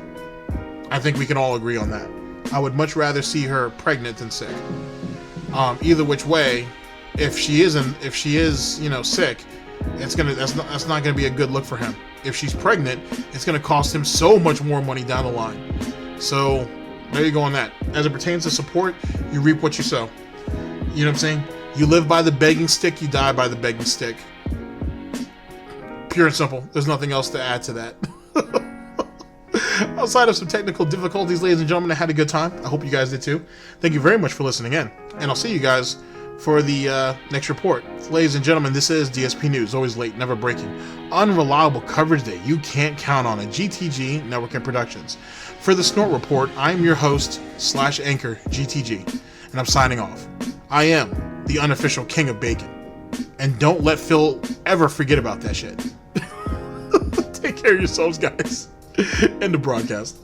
I think we can all agree on that. I would much rather see her pregnant than sick. Either which way, if she is, sick, that's not gonna be a good look for him. If she's pregnant, it's gonna cost him so much more money down the line. So there you go on that. As it pertains to support, you reap what you sow. You know what I'm saying? You live by the begging stick, you die by the begging stick. Pure and simple. There's nothing else to add to that. Outside of some technical difficulties, ladies and gentlemen, I had a good time. I hope you guys did too. Thank you very much for listening in. And I'll see you guys for the next report. Ladies and gentlemen, this is DSP News. Always late, never breaking. Unreliable coverage that you can't count on at GTG Network and Productions. For the Snort Report, I'm your host / anchor, GTG. And I'm signing off. I am the unofficial king of bacon. And don't let Phil ever forget about that shit. Take care of yourselves, guys. End the broadcast.